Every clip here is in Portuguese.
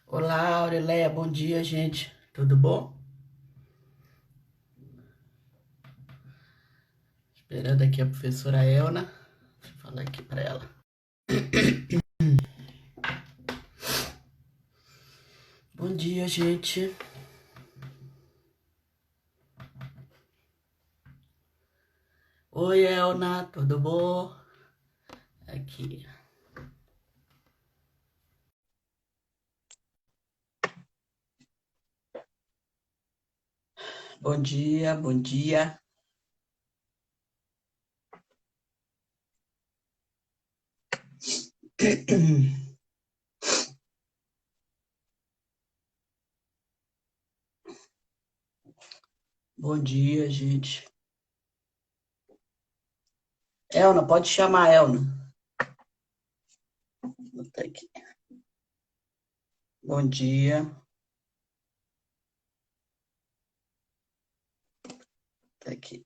Olá, Aurelia, bom dia, gente. Tudo bom? Esperando aqui a professora Elna. Deixa eu falar aqui para ela. Bom dia, gente. Oi, Elna, tudo bom? Aqui. Bom dia, bom dia. Bom dia, gente. Elna, pode chamar a Elna. Tá aqui. Bom dia. Tá aqui.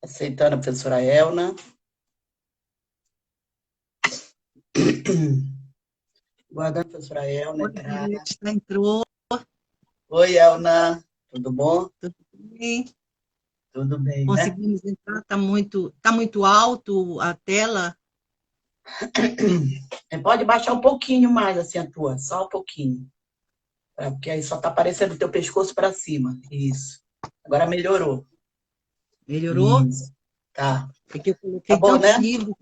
Aceitando a professora Elna. Guardando a professora Elna Oi, entrar. Beth, já entrou, Oi, Elna. Tudo bom? tudo bem? Tudo bem, né? Conseguimos entrar, tá muito alto a tela. Pode baixar um pouquinho mais assim a tua, só um pouquinho. Porque aí só tá aparecendo o teu pescoço para cima. Isso. Agora melhorou. Melhorou? Isso. Tá. É que eu Tá coloquei bom, tantos né? livros.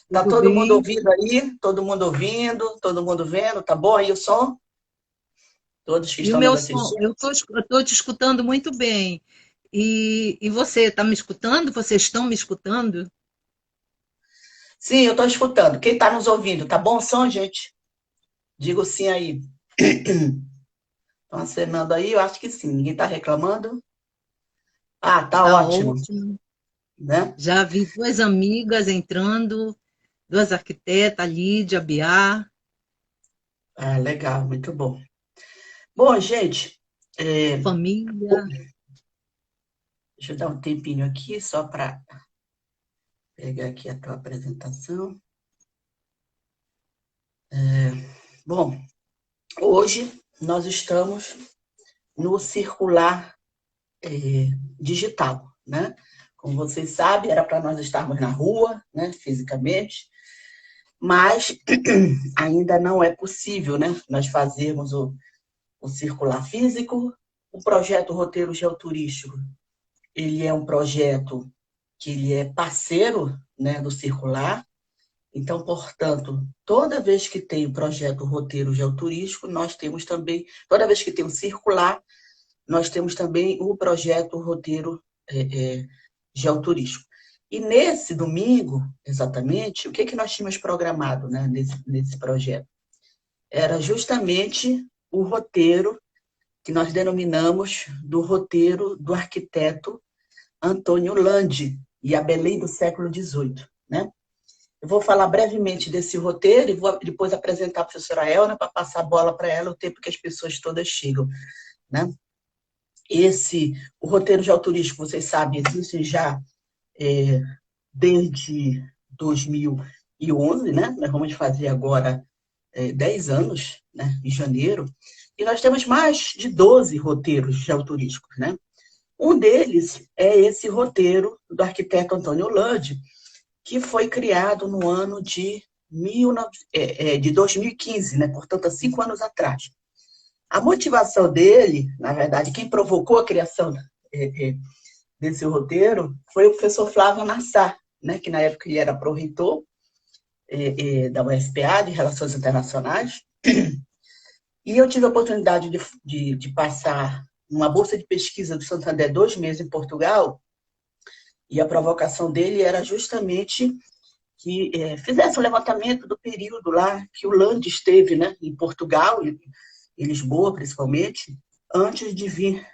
Tá Tudo todo mundo bem? ouvindo aí? Todo mundo ouvindo? Todo mundo vendo? Tá bom aí o som? Todos que E o estão nos meu som, assistindo? eu tô te escutando muito bem. E você está me escutando? Vocês estão me escutando? Sim, eu tô escutando. Quem tá nos ouvindo? Tá bom o som, gente? Digo sim aí. Estão acenando aí? Eu acho que sim. Ninguém tá reclamando? Ah, tá Tá ótimo, ótimo. né? Já vi duas amigas entrando, duas arquitetas, a Lídia, a Biá, Ah, legal, muito bom. Bom, gente, família. deixa eu dar um tempinho aqui só para pegar aqui a tua apresentação. Bom, hoje nós estamos no circular digital, né? Como vocês sabem, era para nós estarmos na rua, né, fisicamente, mas ainda não é possível, né, nós fazermos o circular físico. O projeto Roteiro Geoturístico, ele é um projeto que ele é parceiro, né, do circular. Então, portanto, toda vez que tem o projeto Roteiro Geoturístico, nós temos também, toda vez que tem o circular, nós temos também o projeto Roteiro Geoturístico. E nesse domingo, exatamente, o que, que nós tínhamos programado, né, nesse projeto? Era justamente o roteiro que nós denominamos do roteiro do arquiteto Antônio Landi e a Belém do século XVIII, né? Eu vou falar brevemente desse roteiro e vou depois apresentar a professora Elna para passar a bola para ela o tempo que as pessoas todas chegam, né? O roteiro geoturístico, vocês sabem, existe já é, desde 2011, né? Nós vamos fazer agora 10 anos, né? Em janeiro, e nós temos mais de 12 roteiros geoturísticos, né? Um deles é esse roteiro do arquiteto Antônio Landi, que foi criado no ano de 2015, né? Portanto, há 5 anos atrás. A motivação dele, na verdade, quem provocou a criação desse roteiro foi o professor Flávio Nassar, né? Que na época ele era pró-reitor da UFPA, de Relações Internacionais, e eu tive a oportunidade de passar uma bolsa de pesquisa do Santander 2 meses em Portugal, e a provocação dele era justamente que fizesse um levantamento do período lá que o Landi esteve, né, em Portugal, em Lisboa principalmente, antes de vir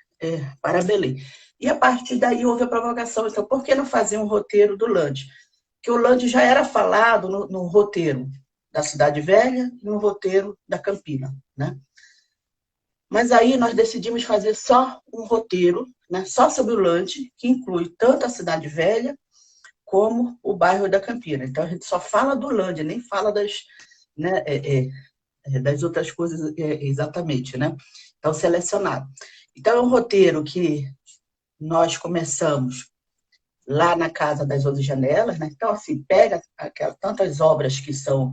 para Belém. E a partir daí houve a provocação. Então, por que não fazer um roteiro do Landi? Porque o Landi já era falado no roteiro da Cidade Velha e no roteiro da Campina, né? Mas aí nós decidimos fazer só um roteiro, né, só sobre o Landi, que inclui tanto a Cidade Velha como o bairro da Campina. Então, a gente só fala do Lande, nem fala das, né, das outras coisas exatamente, né? Então, selecionado. Então, é um roteiro que nós começamos lá na Casa das 11 Janelas, né? Então, assim, pega tantas obras que são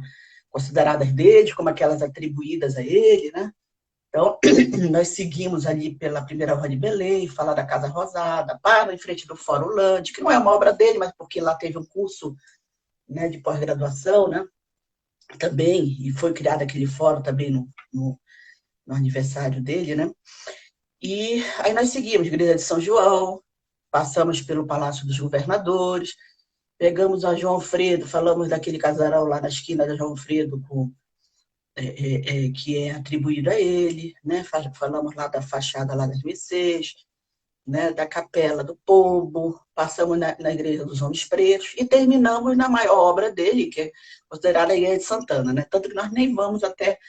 consideradas dele, como aquelas atribuídas a ele, né? Então, nós seguimos ali pela primeira Rua de Belém, falar da Casa Rosada, para em frente do Fórum Lande, que não é uma obra dele, mas porque lá teve um curso, né, de pós-graduação, né? Também, e foi criado aquele fórum também no aniversário dele, né? E aí nós seguimos Igreja de São João, passamos pelo Palácio dos Governadores, pegamos a João Alfredo, falamos daquele casarão lá na esquina da João Alfredo, que é atribuído a ele, né? Falamos lá da fachada lá das Mercês, né? Da Capela do Pombo, passamos na Igreja dos Homens Pretos e terminamos na maior obra dele, que é considerada a Igreja de Santana, né? Tanto que nós nem vamos até,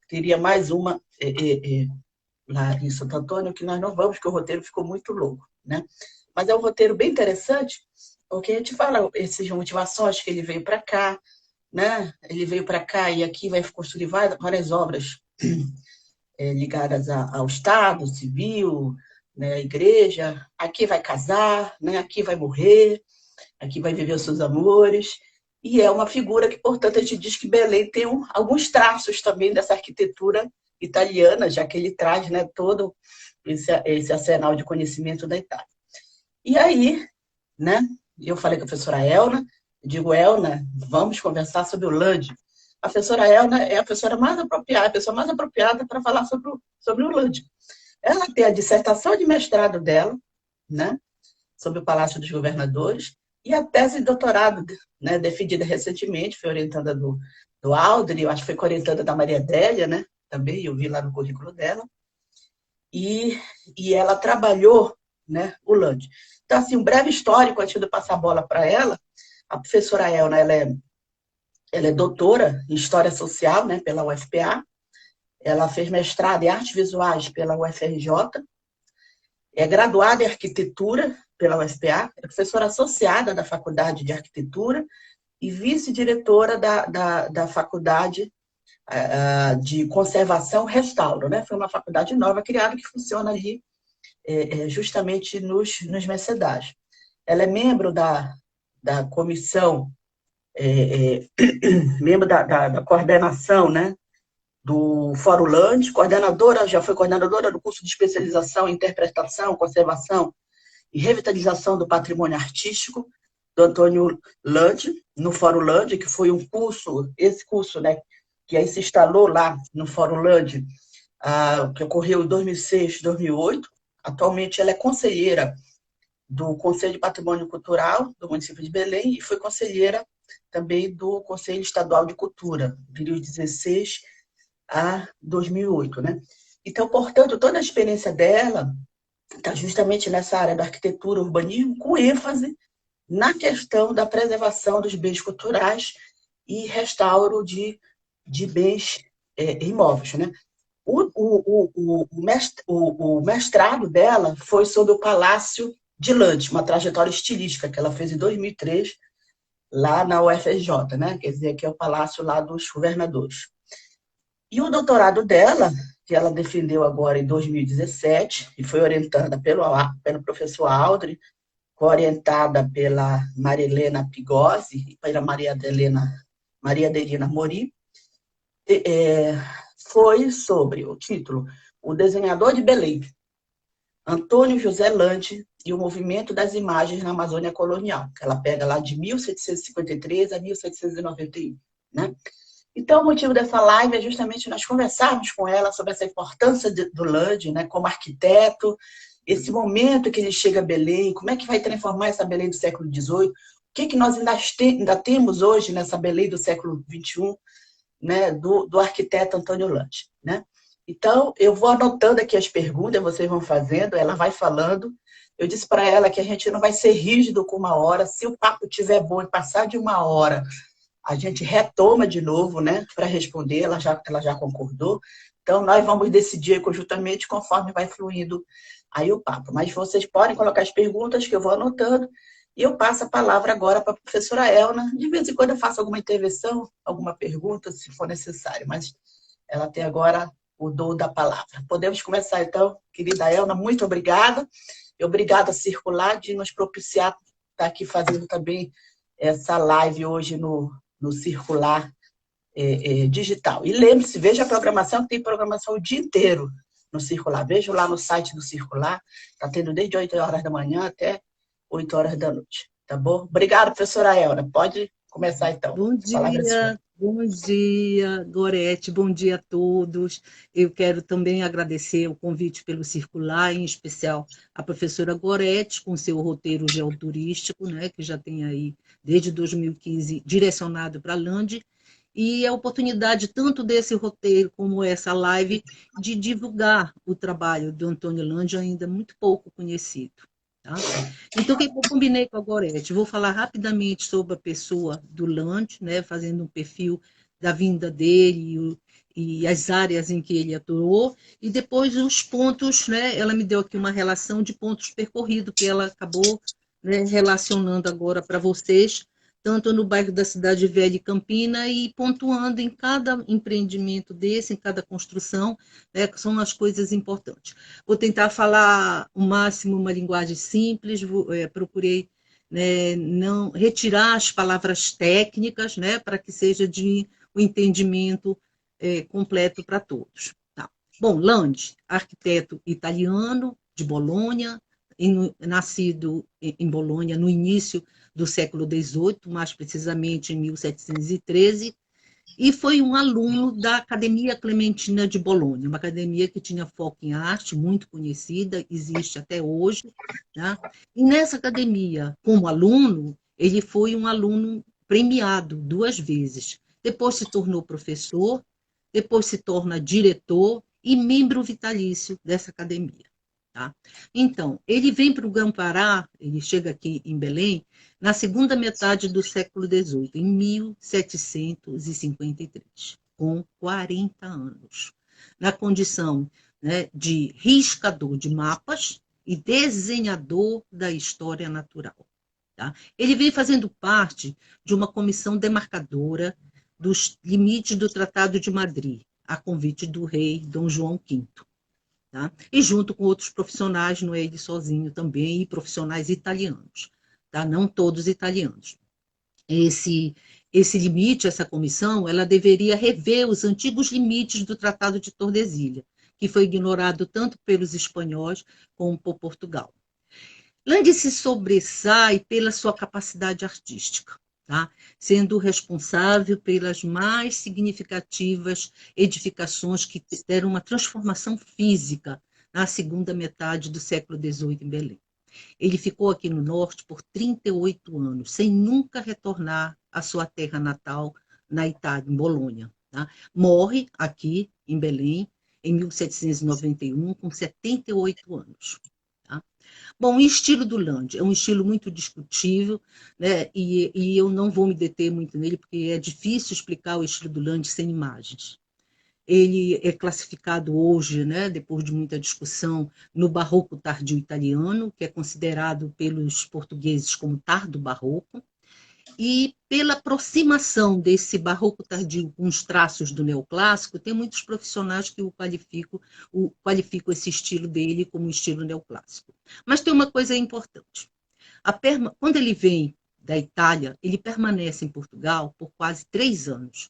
teria mais uma lá em Santo Antônio, que nós não vamos, porque o roteiro ficou muito louco, né? Mas é um roteiro bem interessante, porque a gente fala essas motivações que ele veio para cá, né? Ele veio para cá e aqui vai construir várias obras ligadas ao Estado, civil, né? A igreja. Aqui vai casar, né? Aqui vai morrer, aqui vai viver os seus amores. E é uma figura que, portanto, a gente diz que Belém tem alguns traços também dessa arquitetura italiana, já que ele traz, né, todo esse arsenal de conhecimento da Itália. E aí, né, eu falei com a professora Elna, digo, Elna, vamos conversar sobre o Lande. A professora Elna é a professora mais apropriada, a pessoa mais apropriada para falar sobre o Lande. Ela tem a dissertação de mestrado dela, né, sobre o Palácio dos Governadores, e a tese de doutorado, né, defendida recentemente, foi orientada do Aldri, eu acho que foi orientada da Maria Adélia, né, também, eu vi lá no currículo dela, e ela trabalhou, né, o Lande. Então, assim, um breve histórico, antes de passar a bola para ela, a professora Elna, ela é doutora em História Social, né, pela UFPA, ela fez mestrado em Artes Visuais pela UFRJ, é graduada em Arquitetura pela UFPA, é professora associada da Faculdade de Arquitetura e vice-diretora da Faculdade de Conservação Restauro, né? Foi uma faculdade nova criada que funciona ali justamente nos Mercedais. Ela é membro da comissão, membro da coordenação, né, do Fórum Lande, já foi coordenadora do curso de especialização em interpretação, conservação e revitalização do patrimônio artístico do Antônio Lande, no Fórum Lande, que foi um curso, esse curso, né, que aí se instalou lá no Fórum Lande, que ocorreu em 2006, 2008. Atualmente ela é conselheira do Conselho de Patrimônio Cultural do município de Belém e foi conselheira também do Conselho Estadual de Cultura, de 2016 a 2008, né? Então, portanto, toda a experiência dela está justamente nessa área da arquitetura, urbanismo, com ênfase na questão da preservação dos bens culturais e restauro de bens imóveis, né? O mestrado dela foi sobre o Palácio de Lande, uma trajetória estilística que ela fez em 2003, lá na UFRJ, né? Quer dizer, que é o Palácio lá dos Governadores. E o doutorado dela, que ela defendeu agora em 2017, e foi orientada pelo professor Aldri, orientada pela Marilena Pigosi e pela Maria Adelina Mori, foi sobre o título O Desenhador de Belém, Antônio José Lande e o Movimento das Imagens na Amazônia Colonial, que ela pega lá de 1753 a 1791, né? Então, o motivo dessa live é justamente nós conversarmos com ela sobre essa importância do Lande, né, como arquiteto, esse momento que ele chega a Belém, como é que vai transformar essa Belém do século XVIII, o que nós ainda temos hoje nessa Belém do século XXI, né, do arquiteto Antônio Lande, né? Então, eu vou anotando aqui as perguntas, vocês vão fazendo, ela vai falando. Eu disse para ela que a gente não vai ser rígido com 1 hora, se o papo estiver bom e passar de 1 hora, a gente retoma de novo, né, para responder, ela já concordou. Então, nós vamos decidir conjuntamente conforme vai fluindo aí o papo. Mas vocês podem colocar as perguntas que eu vou anotando E eu passo a palavra agora para a professora Elna. De vez em quando eu faço alguma intervenção, alguma pergunta, se for necessário, mas ela tem agora o dom da palavra. Podemos começar, então, querida Elna, muito obrigada. E obrigada, Circular, de nos propiciar estar aqui fazendo também essa live hoje no Circular digital. E lembre-se, veja a programação, que tem programação o dia inteiro no Circular. Veja lá no site do Circular, está tendo desde 8 horas da manhã até 8 horas da noite. Tá bom? Obrigada, professora Elna. Pode começar, então. A palavra é sua. Bom dia, Gorete, bom dia a todos. Eu quero também agradecer o convite pelo Circular, em especial a professora Gorete, com seu roteiro geoturístico, né, que já tem aí, desde 2015, direcionado para a Land, e a oportunidade, tanto desse roteiro como essa live, de divulgar o trabalho do Antônio Landi, ainda muito pouco conhecido. Tá? Então, o que eu combinei com a Gorete? Vou falar rapidamente sobre a pessoa do Landi, né, fazendo um perfil da vinda dele e as áreas em que ele atuou, e depois os pontos, né, ela me deu aqui uma relação de pontos percorridos, que ela acabou, né, relacionando agora para vocês, tanto no bairro da Cidade Velha e Campina, e pontuando em cada empreendimento desse, em cada construção, né, que são as coisas importantes. Vou tentar falar o máximo uma linguagem simples, procurei, né, não retirar as palavras técnicas, né, para que seja de um entendimento completo para todos. Tá. Bom, Landi, arquiteto italiano de Bolonha, nascido em Bolonha no início do século XVIII, mais precisamente em 1713, e foi um aluno da Academia Clementina de Bolonha, uma academia que tinha foco em arte, muito conhecida, existe até hoje. Né? E nessa academia, como aluno, ele foi um aluno premiado 2 vezes. Depois se tornou professor, depois se torna diretor e membro vitalício dessa academia. Tá? Então, ele vem para o Grão-Pará, ele chega aqui em Belém, na segunda metade do século XVIII, em 1753, com 40 anos, na condição, né, de riscador de mapas e desenhador da história natural. Tá? Ele vem fazendo parte de uma comissão demarcadora dos limites do Tratado de Madrid, a convite do rei Dom João V. Tá? E junto com outros profissionais, não é ele sozinho também, e profissionais italianos, tá? Não todos italianos. Esse limite, essa comissão, ela deveria rever os antigos limites do Tratado de Tordesilhas, que foi ignorado tanto pelos espanhóis como por Portugal. Landi se sobressai pela sua capacidade artística, tá? Sendo responsável pelas mais significativas edificações que deram uma transformação física na segunda metade do século XVIII em Belém. Ele ficou aqui no norte por 38 anos, sem nunca retornar à sua terra natal, na Itália, em Bolonha. Tá? Morre aqui em Belém em 1791, com 78 anos. Bom, o estilo do Landi é um estilo muito discutível, né? E eu não vou me deter muito nele, porque é difícil explicar o estilo do Landi sem imagens. Ele é classificado hoje, né, depois de muita discussão, no barroco tardio italiano, que é considerado pelos portugueses como tardo barroco, e pela aproximação desse barroco tardio com os traços do neoclássico, tem muitos profissionais que qualificam esse estilo dele como estilo neoclássico. Mas tem uma coisa importante. Quando ele vem da Itália, ele permanece em Portugal por quase 3 anos.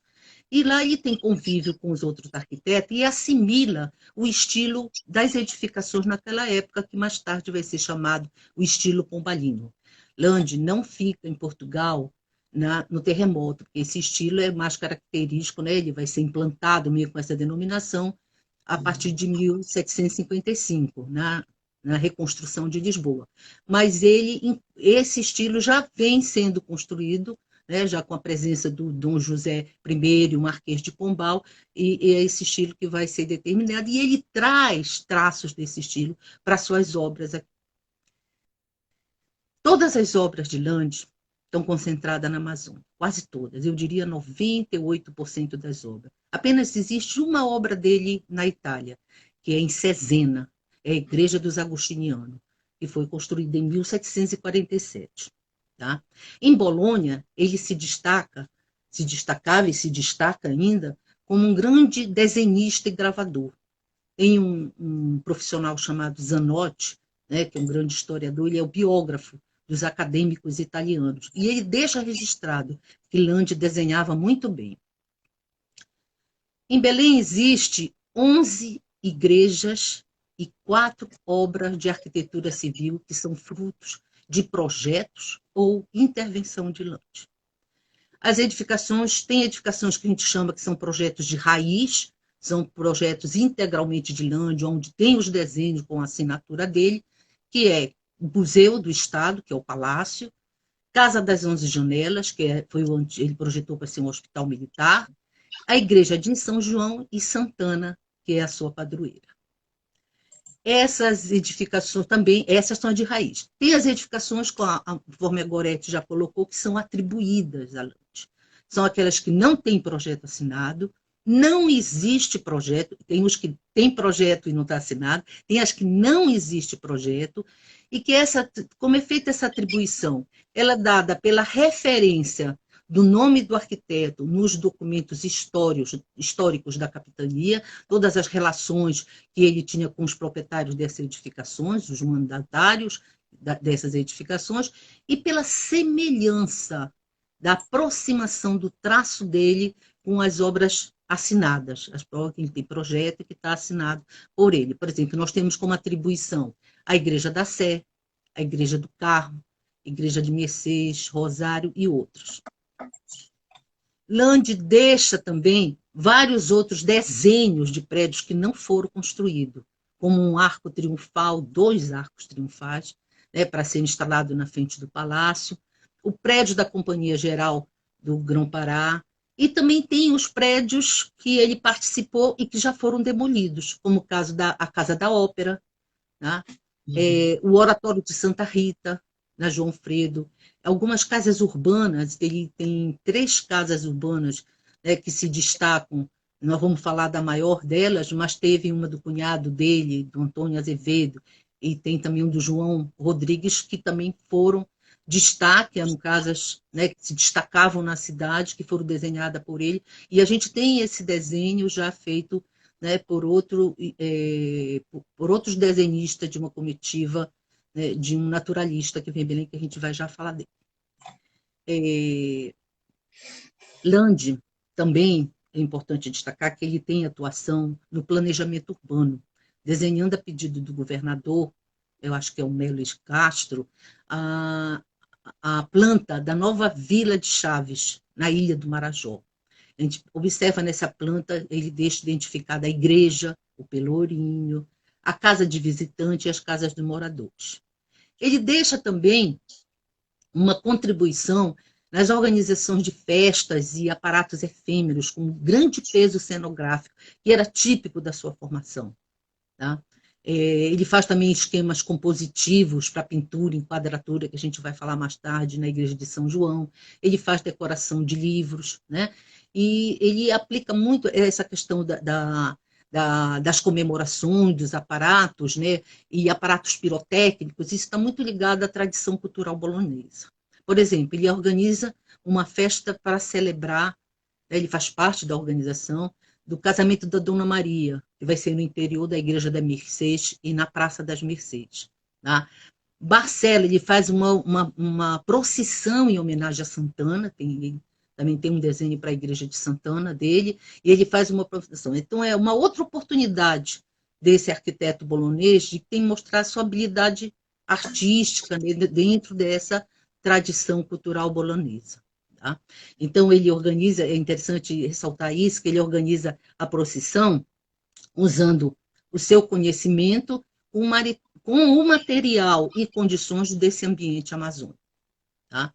E lá ele tem convívio com os outros arquitetos e assimila o estilo das edificações naquela época, que mais tarde vai ser chamado o estilo pombalino. Landi não fica em Portugal no terremoto, porque esse estilo é mais característico, né? Ele vai ser implantado meio com essa denominação a partir de 1755, na reconstrução de Lisboa. Mas esse estilo já vem sendo construído, né, já com a presença do Dom José I, o Marquês de Pombal, e é esse estilo que vai ser determinado, e ele traz traços desse estilo para suas obras aqui. Todas as obras de Landi estão concentradas na Amazônia, quase todas, eu diria 98% das obras. Apenas existe uma obra dele na Itália, que é em Cesena, é a Igreja dos Agostinianos, que foi construída em 1747. Tá? Em Bolonha, ele se destacava e se destaca ainda como um grande desenhista e gravador. Tem um profissional chamado Zanotti, né, que é um grande historiador, ele é o biógrafo dos acadêmicos italianos. E ele deixa registrado que Landi desenhava muito bem. Em Belém existe 11 igrejas e 4 obras de arquitetura civil que são frutos de projetos ou intervenção de Landi. As edificações, tem edificações que a gente chama que são projetos de raiz, são projetos integralmente de Landi, onde tem os desenhos com a assinatura dele, que é o Museu do Estado, que é o Palácio, Casa das 11 Janelas, que foi onde ele projetou para ser um hospital militar, a igreja de São João e Santana, que é a sua padroeira. Essas edificações também, essas são de raiz. Tem as edificações, conforme a Goretti já colocou, que são atribuídas a Landi. São aquelas que não têm projeto assinado, não existe projeto, tem os que têm projeto e não está assinado, tem as que não existe projeto, e que como é feita essa atribuição? Ela é dada pela referência do nome do arquiteto nos documentos históricos da capitania, todas as relações que ele tinha com os proprietários dessas edificações, os mandatários dessas edificações, e pela semelhança da aproximação do traço dele com as obras assinadas, as provas que ele tem projeto que está assinado por ele. Por exemplo, nós temos como atribuição a Igreja da Sé, a Igreja do Carmo, a Igreja de Mercês, Rosário e outros. Landi deixa também vários outros desenhos de prédios que não foram construídos, como um arco triunfal, 2 arcos triunfais, né, para ser instalado na frente do palácio, o prédio da Companhia Geral do Grão-Pará, e também tem os prédios que ele participou e que já foram demolidos, como o caso a Casa da Ópera, né? O Oratório de Santa Rita, na João Fredo, algumas casas urbanas, ele tem 3 casas urbanas, né, que se destacam, nós vamos falar da maior delas, mas teve uma do cunhado dele, do Antônio Azevedo, e tem também um do João Rodrigues, que também foram destaque, eram casas, né, que se destacavam na cidade, que foram desenhadas por ele, e a gente tem esse desenho já feito, né, por outros desenhistas de uma comitiva, né, de um naturalista que vem em Belém, que a gente vai já falar dele. Landi também é importante destacar que ele tem atuação no planejamento urbano, desenhando a pedido do governador, eu acho que é o Melis Castro, a planta da nova Vila de Chaves, na Ilha do Marajó. A gente observa nessa planta, ele deixa identificada a igreja, o pelourinho, a casa de visitante e as casas de moradores. Ele deixa também uma contribuição nas organizações de festas e aparatos efêmeros, com grande peso cenográfico, que era típico da sua formação. Tá? Ele faz também esquemas compositivos para pintura, enquadratura, que a gente vai falar mais tarde na Igreja de São João. Ele faz decoração de livros, né? E ele aplica muito essa questão das comemorações, dos aparatos, né? E aparatos pirotécnicos. Isso está muito ligado à tradição cultural bolonesa. Por exemplo, ele organiza uma festa para celebrar, né? Ele faz parte da organização do casamento da Dona Maria, que vai ser no interior da Igreja da Mercês e na Praça das Mercês. Tá? Barcelo, ele faz uma procissão em homenagem a Santana, também tem um desenho para a Igreja de Santana dele, e ele faz uma procissão. Então, é uma outra oportunidade desse arquiteto bolonês de tem mostrar sua habilidade artística, né, dentro dessa tradição cultural bolonesa. Tá? Então, ele organiza, é interessante ressaltar isso, que ele organiza a procissão usando o seu conhecimento com o material e condições desse ambiente amazônico. Tá?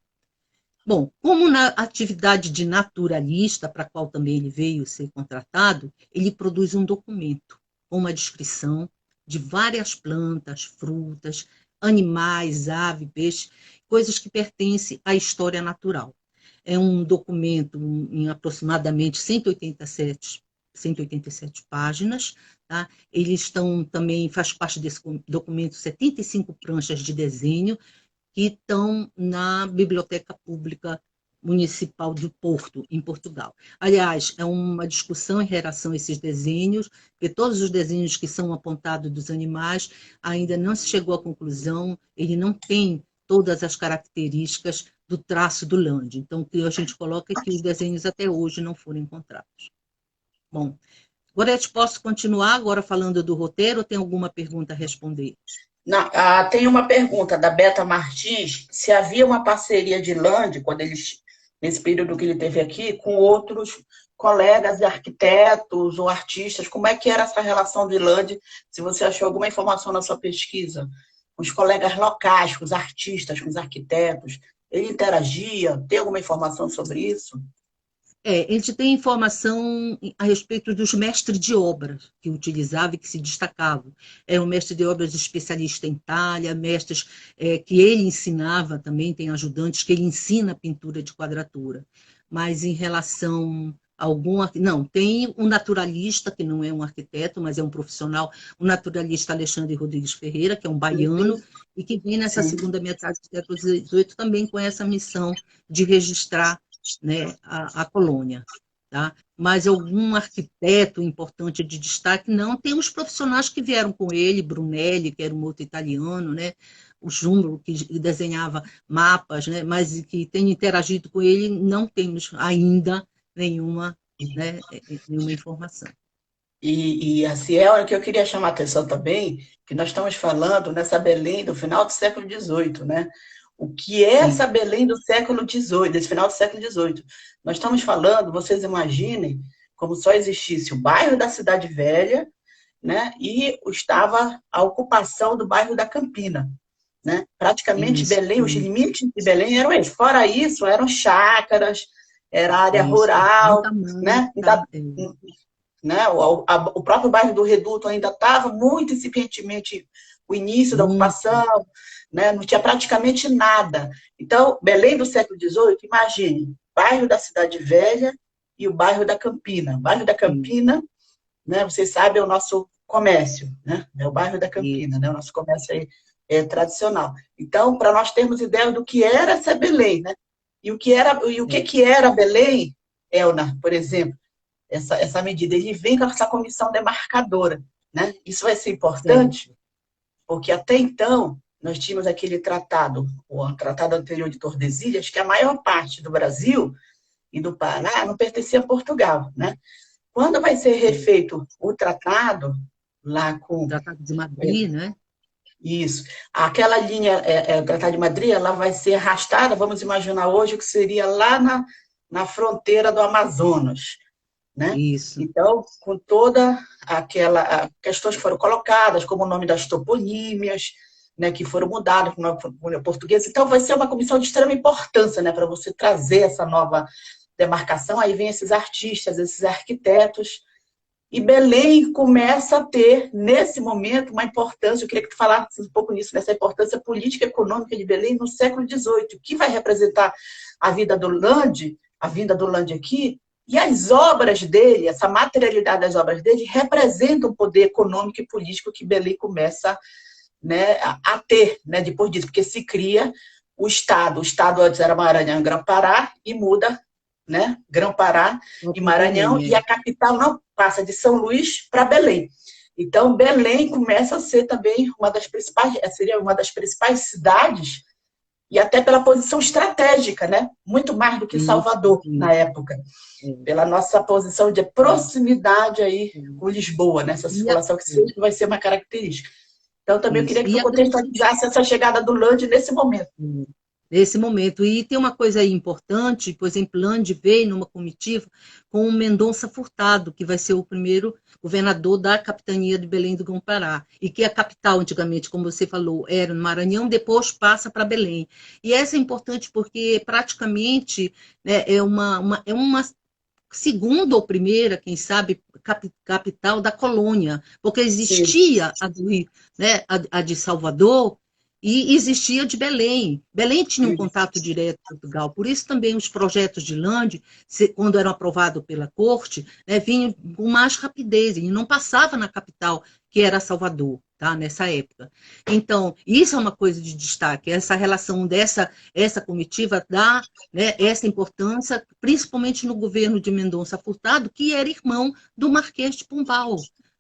Bom, como na atividade de naturalista, para a qual também ele veio ser contratado, ele produz um documento com uma descrição de várias plantas, frutas, animais, aves, peixes, coisas que pertencem à história natural. É um documento em aproximadamente 187 páginas. Tá? Eles estão também, faz parte desse documento, 75 pranchas de desenho, que estão na Biblioteca Pública Municipal do Porto, em Portugal. Aliás, é uma discussão em relação a esses desenhos, porque todos os desenhos que são apontados dos animais ainda não se chegou à conclusão, ele não tem todas as características do traço do Lande. Então, o que a gente coloca é que os desenhos até hoje não foram encontrados. Bom, Gorete, posso continuar agora falando do roteiro ou tem alguma pergunta a responder? Não, tem uma pergunta da Beta Martins, se havia uma parceria de Lande, quando eles, nesse período que ele teve aqui, com outros colegas arquitetos ou artistas, como é que era essa relação de Lande, se você achou alguma informação na sua pesquisa, com os colegas locais, com os artistas, com os arquitetos, ele interagia, tem alguma informação sobre isso? A gente tem informação a respeito dos mestres de obras que utilizava e que se destacavam. É um mestre de obras especialista em talha, mestres que ele ensinava também, tem ajudantes que ele ensina a pintura de quadratura. Mas em relação a algum... Não, tem um naturalista, que não é um arquiteto, mas é um profissional, o naturalista Alexandre Rodrigues Ferreira, que é um baiano, e que vem nessa segunda metade do século XVIII também com essa missão de registrar, né, a colônia. Tá? Mas algum arquiteto importante de destaque, não. Tem os profissionais que vieram com ele, Brunelli, que era um outro italiano, né? O Júmbro, que desenhava mapas, né? Mas que tem interagido com ele, não temos ainda nenhuma, né, nenhuma informação. E assim, é a hora que eu queria chamar a atenção também, que nós estamos falando nessa Belém do final do século XVIII, né? O que é essa Belém do século XVIII, desse final do século XVIII? Nós estamos falando, vocês imaginem, como só existisse o bairro da Cidade Velha, né? E estava a ocupação do bairro da Campina, né? Praticamente Isso. Belém, os limites de Belém eram esses. Fora isso, eram chácaras, era área rural, né? Né? O próprio bairro do Reduto ainda estava muito incipientemente o início da ocupação, né? Não tinha praticamente nada. Então, Belém do século XVIII, imagine, bairro da Cidade Velha e o bairro da Campina. O bairro da Campina, né? Vocês sabem, é o nosso comércio, né? É o bairro da Campina, né? O nosso comércio aí é tradicional. Então, para nós termos ideia do que era essa Belém, né? E o que era Belém, Elna, por exemplo, essa medida, ele vem com essa comissão demarcadora, né? Isso vai ser importante, porque até então nós tínhamos aquele tratado, o tratado anterior de Tordesilhas, que a maior parte do Brasil e do Pará não pertencia a Portugal, né? Quando vai ser refeito o tratado, lá com... O Tratado de Madrid, né? Isso. Aquela linha, o Tratado de Madrid, ela vai ser arrastada, vamos imaginar hoje, que seria lá na fronteira do Amazonas, né? Isso. Então, com toda aquela questões que foram colocadas, como o nome das toponímias, né, que foram mudadas para o português. Então, vai ser uma comissão de extrema importância, né, para você trazer essa nova demarcação. Aí vem esses artistas, esses arquitetos, e Belém começa a ter, nesse momento, uma importância. Eu queria que tu falasse um pouco nisso, nessa importância política e econômica de Belém no século XVIII, que vai representar a vida do Lande, a vinda do Lande aqui. E as obras dele, essa materialidade das obras dele, representa o poder econômico e político que Belém começa, né, a ter, né, depois disso, porque se cria o Estado. O Estado antes era Maranhão e Grã-Pará, e muda, né, Grã-Pará e Maranhão, e a capital não passa de São Luís para Belém. Então, Belém começa a ser também seria uma das principais cidades, e até pela posição estratégica, né? Muito mais do que Salvador, na época. Pela nossa posição de proximidade aí com Lisboa, nessa circulação que sempre vai ser uma característica. Então, também eu queria que tu contextualizasse essa chegada do Lande nesse momento. Nesse momento. E tem uma coisa aí importante, por exemplo, Lande veio numa comitiva com o Mendonça Furtado, que vai ser o primeiro governador da capitania de Belém do Grão-Pará, e que a capital, antigamente, como você falou, era no Maranhão, depois passa para Belém. E essa é importante porque, praticamente, né, é uma segunda ou primeira, quem sabe, capital da colônia, porque existia a de Salvador, e existia de Belém. Belém tinha um contato direto com Portugal. Por isso também os projetos de Lande, quando eram aprovados pela corte, né, vinham com mais rapidez. E não passava na capital, que era Salvador. tá, nessa época. Então, isso é uma coisa de destaque, essa relação essa comitiva dá, né, essa importância, principalmente no governo de Mendonça Furtado, que era irmão do Marquês de Pombal,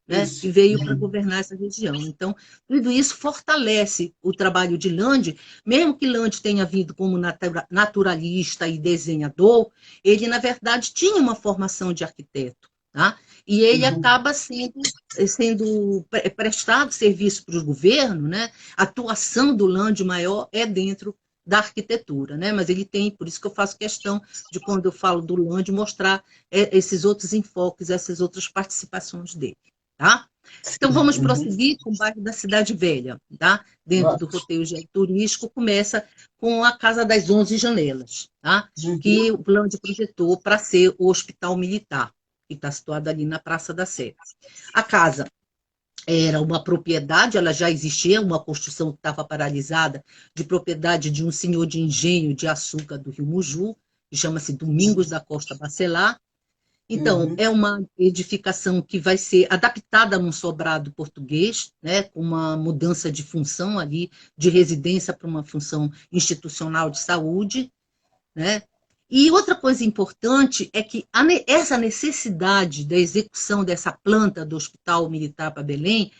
né, que Isso. veio para governar essa região. Então, tudo isso fortalece o trabalho de Lande, mesmo que Lande tenha vindo como naturalista e desenhador, ele, na verdade, tinha uma formação de arquiteto, tá? E ele acaba sendo prestado serviço para o governo, né? A atuação do Lande maior é dentro da arquitetura, né? Mas ele tem, por isso que eu faço questão de, quando eu falo do Lande, mostrar esses outros enfoques, essas outras participações dele, tá? Então, vamos prosseguir com o bairro da Cidade Velha, tá? Dentro do roteiro turístico, começa com a Casa das 11 Janelas, tá? Que o Lande projetou para ser o Hospital Militar, que está situado ali na Praça da Sé. A casa era uma propriedade, ela já existia, uma construção que estava paralisada, de propriedade de um senhor de engenho de açúcar do Rio Muju, que chama-se Domingos da Costa Bacelar. Então, é uma edificação que vai ser adaptada num sobrado português, né, com uma mudança de função ali, de residência para uma função institucional de saúde, né? E outra coisa importante é que essa necessidade da execução dessa planta do Hospital Militar para Belém,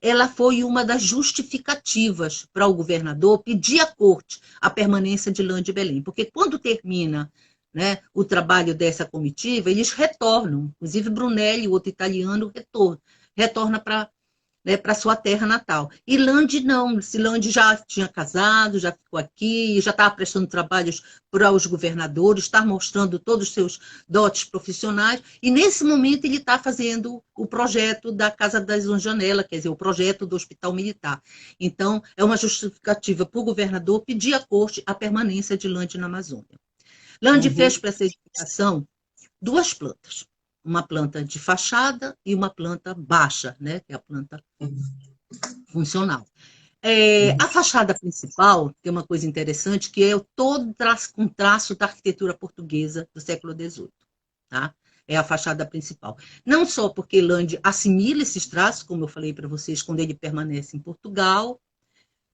ela foi uma das justificativas para o governador pedir à corte a permanência de Lande Belém, porque quando termina, né, o trabalho dessa comitiva, eles retornam, inclusive Brunelli, outro italiano, retorna para, né, para sua terra natal. E Lande não, Lande já tinha casado, já ficou aqui, já estava prestando trabalhos para os governadores, está mostrando todos os seus dotes profissionais, e nesse momento ele está fazendo o projeto da Casa das 11 Janelas, quer dizer, o projeto do Hospital Militar. Então, é uma justificativa para o governador pedir à corte a permanência de Lande na Amazônia. Lande fez para essa edificação 2 plantas, uma planta de fachada e uma planta baixa, né, que é a planta funcional. A fachada principal tem uma coisa interessante, que é todo com traço da arquitetura portuguesa do século XVIII. Tá? É a fachada principal. Não só porque Lande assimila esses traços, como eu falei para vocês, quando ele permanece em Portugal,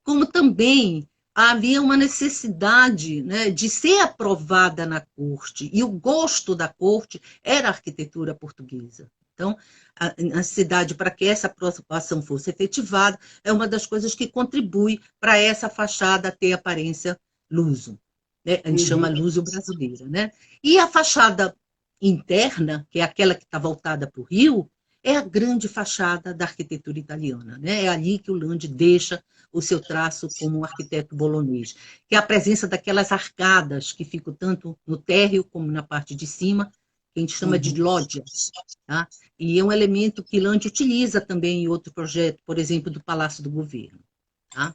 como também havia uma necessidade, né, de ser aprovada na corte, e o gosto da corte era a arquitetura portuguesa. Então, a necessidade para que essa aprovação fosse efetivada é uma das coisas que contribui para essa fachada ter aparência luso, né? A gente chama luso brasileira, né? E a fachada interna, que é aquela que está voltada para o rio, é a grande fachada da arquitetura italiana, né? É ali que o Lande deixa o seu traço como um arquiteto bolonês, que é a presença daquelas arcadas que ficam tanto no térreo como na parte de cima, que a gente chama de lógias, tá? E é um elemento que Lande utiliza também em outro projeto, por exemplo, do Palácio do Governo, tá?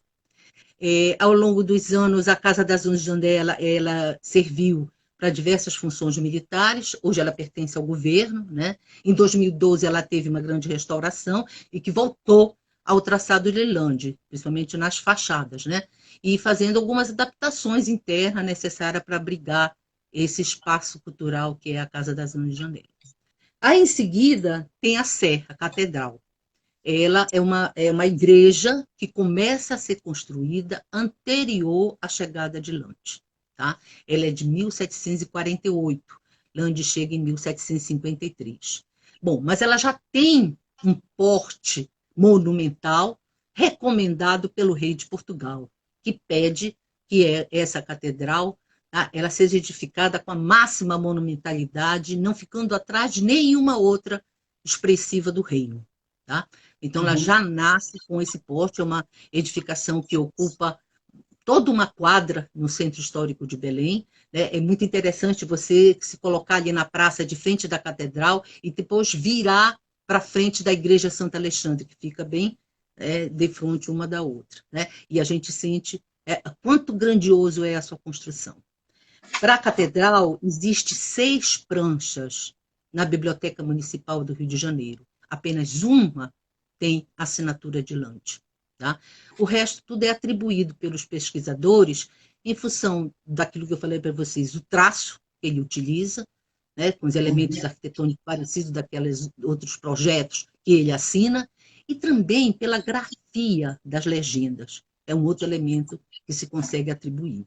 Ao longo dos anos, a Casa das 11 Janelas, ela serviu para diversas funções militares, hoje ela pertence ao governo, né? Em 2012 ela teve uma grande restauração e que voltou ao traçado de Lande, principalmente nas fachadas, né? E fazendo algumas adaptações internas necessárias para abrigar esse espaço cultural que é a Casa das 11 Janelas. Aí, em seguida, tem a Sé, a catedral. Ela é uma igreja que começa a ser construída anterior à chegada de Lande. Tá? Ela é de 1748. Lande chega em 1753. Bom, mas ela já tem um porte monumental recomendado pelo rei de Portugal, que pede que essa catedral, tá, ela seja edificada com a máxima monumentalidade, não ficando atrás de nenhuma outra expressiva do reino. Tá? Então, ela já nasce com esse porte, é uma edificação que ocupa toda uma quadra no Centro Histórico de Belém. Né? É muito interessante você se colocar ali na praça de frente da catedral e depois virar para frente da Igreja Santo Alexandre, que fica bem de frente uma da outra. Né? E a gente sente quanto grandioso é a sua construção. Para a catedral, existe 6 pranchas na Biblioteca Municipal do Rio de Janeiro. Apenas uma tem assinatura de Lande. Tá? O resto tudo é atribuído pelos pesquisadores em função daquilo que eu falei para vocês, o traço que ele utiliza, né, com os elementos arquitetônicos parecidos daqueles outros projetos que ele assina, e também pela grafia das legendas. É um outro elemento que se consegue atribuir.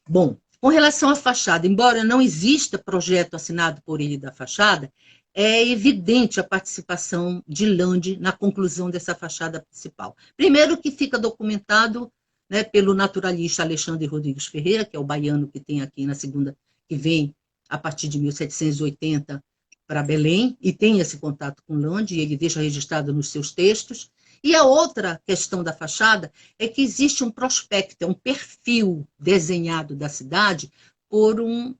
Bom, com relação à fachada, embora não exista projeto assinado por ele da fachada, é evidente a participação de Lande na conclusão dessa fachada principal. Primeiro que fica documentado, né, pelo naturalista Alexandre Rodrigues Ferreira, que é o baiano que tem aqui na segunda, que vem a partir de 1780 para Belém, e tem esse contato com Lande, e ele deixa registrado nos seus textos. E a outra questão da fachada é que existe um prospecto, um perfil desenhado da cidade por um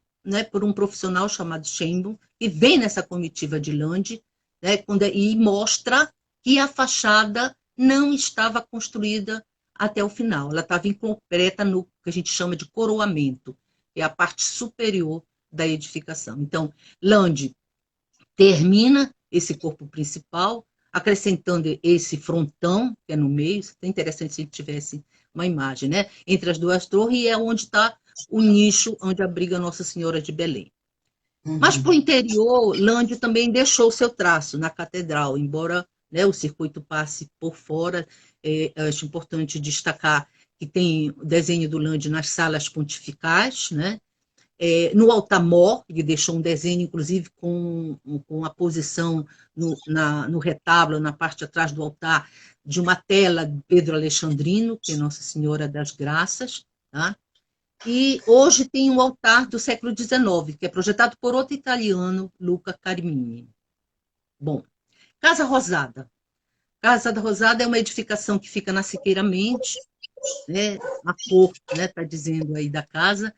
profissional chamado Schemble, que vem nessa comitiva de Lande, né, e mostra que a fachada não estava construída até o final. Ela estava incompleta no que a gente chama de coroamento, que é a parte superior da edificação. Então, Lande termina esse corpo principal, acrescentando esse frontão, que é no meio. Seria interessante se tivesse uma imagem, né? Entre as duas torres, e é onde está o nicho onde abriga Nossa Senhora de Belém. Mas para o interior, Lande também deixou seu traço na catedral, embora, né, o circuito passe por fora. Acho importante destacar que tem o desenho do Lande nas salas pontificais, né? No altar-mor, ele deixou um desenho, inclusive, com a posição no retábulo, na parte de atrás do altar, de uma tela de Pedro Alexandrino, que é Nossa Senhora das Graças. Tá? E hoje tem um altar do século XIX, que é projetado por outro italiano, Luca Carimini. Bom, Casa Rosada. Casa da Rosada é uma edificação que fica na Siqueira Mendes, né? A cor, né, está dizendo aí da casa,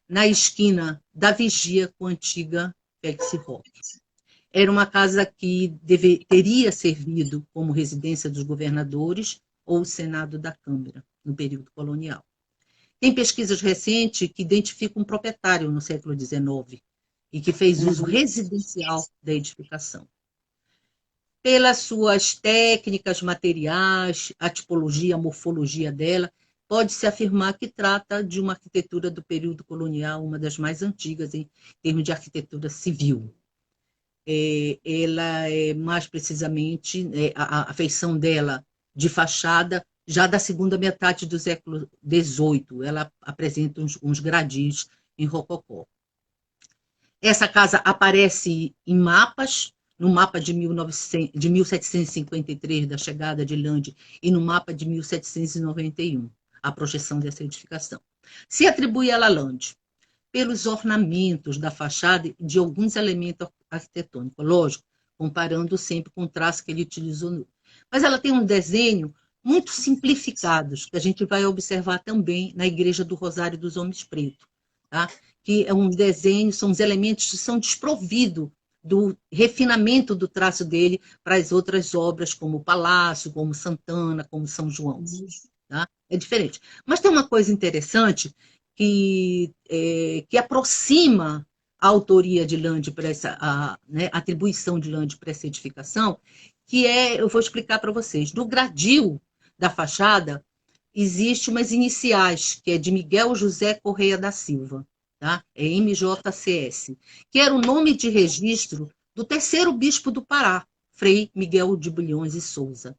na esquina da Vigia com a antiga Felix Roque. Era uma casa que teria servido como residência dos governadores ou Senado da Câmara, no período colonial. Tem pesquisas recentes que identificam um proprietário no século XIX e que fez uso residencial da edificação. Pelas suas técnicas materiais, a tipologia, a morfologia dela, pode-se afirmar que trata de uma arquitetura do período colonial, uma das mais antigas em termos de arquitetura civil. Ela é mais precisamente, a feição dela de fachada, já da segunda metade do século XVIII, ela apresenta uns gradis em rococó. Essa casa aparece em mapas, no mapa de 1753, da chegada de Lande, e no mapa de 1791, a projeção dessa edificação. Se atribui ela a Lande pelos ornamentos da fachada e de alguns elementos arquitetônicos, lógico, comparando sempre com o traço que ele utilizou. Mas ela tem um desenho muito simplificados, que a gente vai observar também na Igreja do Rosário dos Homens Pretos, tá? Que é um desenho, são os elementos que são desprovidos do refinamento do traço dele para as outras obras, como o Palácio, como Santana, como São João. Tá? É diferente. Mas tem uma coisa interessante que aproxima a autoria de Lande para essa, a atribuição de Lande para essa edificação, que eu vou explicar para vocês. No gradil da fachada, existe umas iniciais, que é de Miguel José Correia da Silva, tá? É MJCS, que era o nome de registro do terceiro bispo do Pará, Frei Miguel de Bulhões e Souza.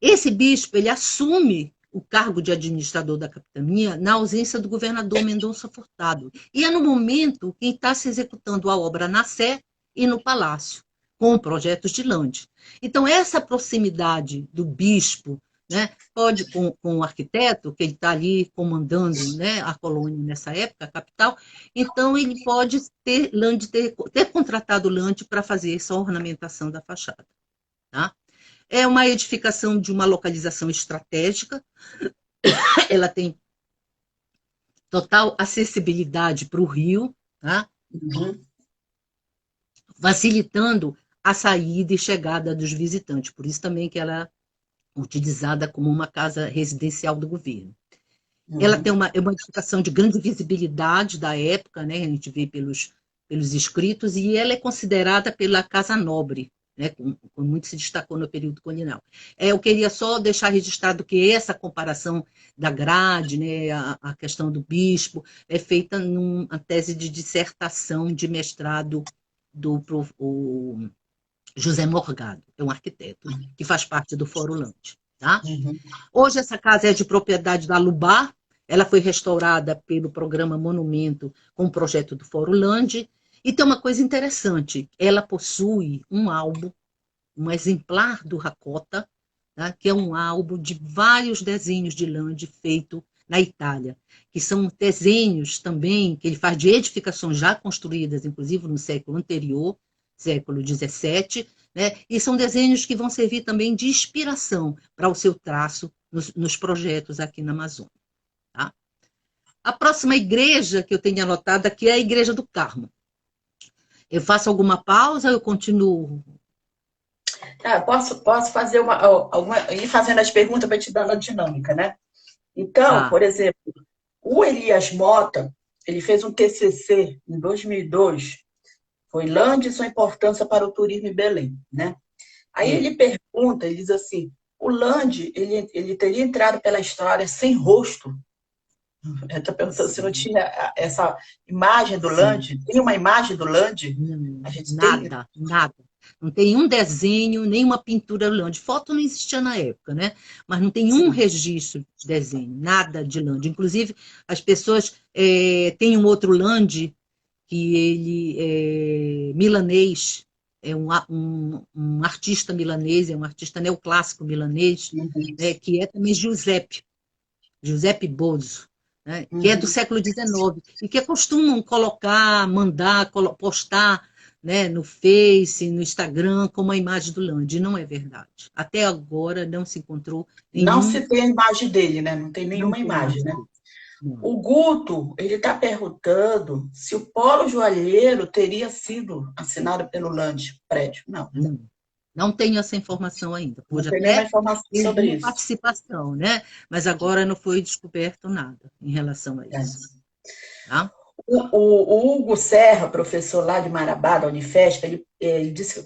Esse bispo, ele assume o cargo de administrador da capitania na ausência do governador Mendonça Furtado. E é no momento que está se executando a obra na Sé e no Palácio, com projetos de Lande. Então, essa proximidade do bispo, né, pode, com o arquiteto, que ele está ali comandando, né, a colônia nessa época, a capital, então ele pode ter contratado Lande para fazer essa ornamentação da fachada. Tá? É uma edificação de uma localização estratégica, ela tem total acessibilidade para o rio, tá? Facilitando a saída e chegada dos visitantes. Por isso também que ela é utilizada como uma casa residencial do governo. Ela tem uma edificação de grande visibilidade da época, né? A gente vê pelos escritos, e ela é considerada pela Casa Nobre, né, como muito se destacou no período colonial. Eu queria só deixar registrado que essa comparação da grade, né, a questão do bispo, é feita numa tese de dissertação de mestrado do José Morgado, é um arquiteto que faz parte do Fórum Land. Tá? Uhum. Hoje essa casa é de propriedade da Lubar, ela foi restaurada pelo programa Monumento com o projeto do Fórum Land, e tem uma coisa interessante, ela possui um álbum, um exemplar do Racota, tá? Que é um álbum de vários desenhos de Land feito na Itália, que são desenhos também que ele faz de edificações já construídas, inclusive no século anterior, século XVII, né? E são desenhos que vão servir também de inspiração para o seu traço nos projetos aqui na Amazônia. Tá? A próxima igreja que eu tenho anotada aqui é a Igreja do Carmo. Eu faço alguma pausa ou eu continuo? Posso fazer ir fazendo as perguntas para te dar a dinâmica, né? Então, Tá. por exemplo, o Elias Mota, ele fez um TCC em 2002, foi Land e sua importância para o turismo em Belém, né? Aí ele pergunta, ele diz assim, o Land, ele teria entrado pela história sem rosto. Eu estou perguntando se não tinha essa imagem do Land. Tem uma imagem do Land? A gente tem... Nada, nada. Não tem um desenho, nem uma pintura Land. Foto não existia na época, né? Mas não tem um registro de desenho, nada de Land. Inclusive, as pessoas têm um outro Land, que ele é milanês, é um artista milanês, é um artista neoclássico milanês, né, que é também Giuseppe Bozzo, né, que é do século XIX, e que costumam colocar, mandar, postar, né, no Face, no Instagram, como a imagem do Land. Não é verdade. Até agora não se encontrou Não nenhum... se tem a imagem dele, né? Não tem Não nenhuma tem imagem, imagem né? dele. Não. O Guto, ele está perguntando se o Polo Joalheiro teria sido assinado pelo Land, prédio. Não, né? Não. Não tenho essa informação ainda. Não Pode tem nenhuma até informação ter sobre alguma isso. participação, né? Mas agora não foi descoberto nada em relação a É. isso. Tá? O Hugo Serra, professor lá de Marabá, da Unifesp, ele disse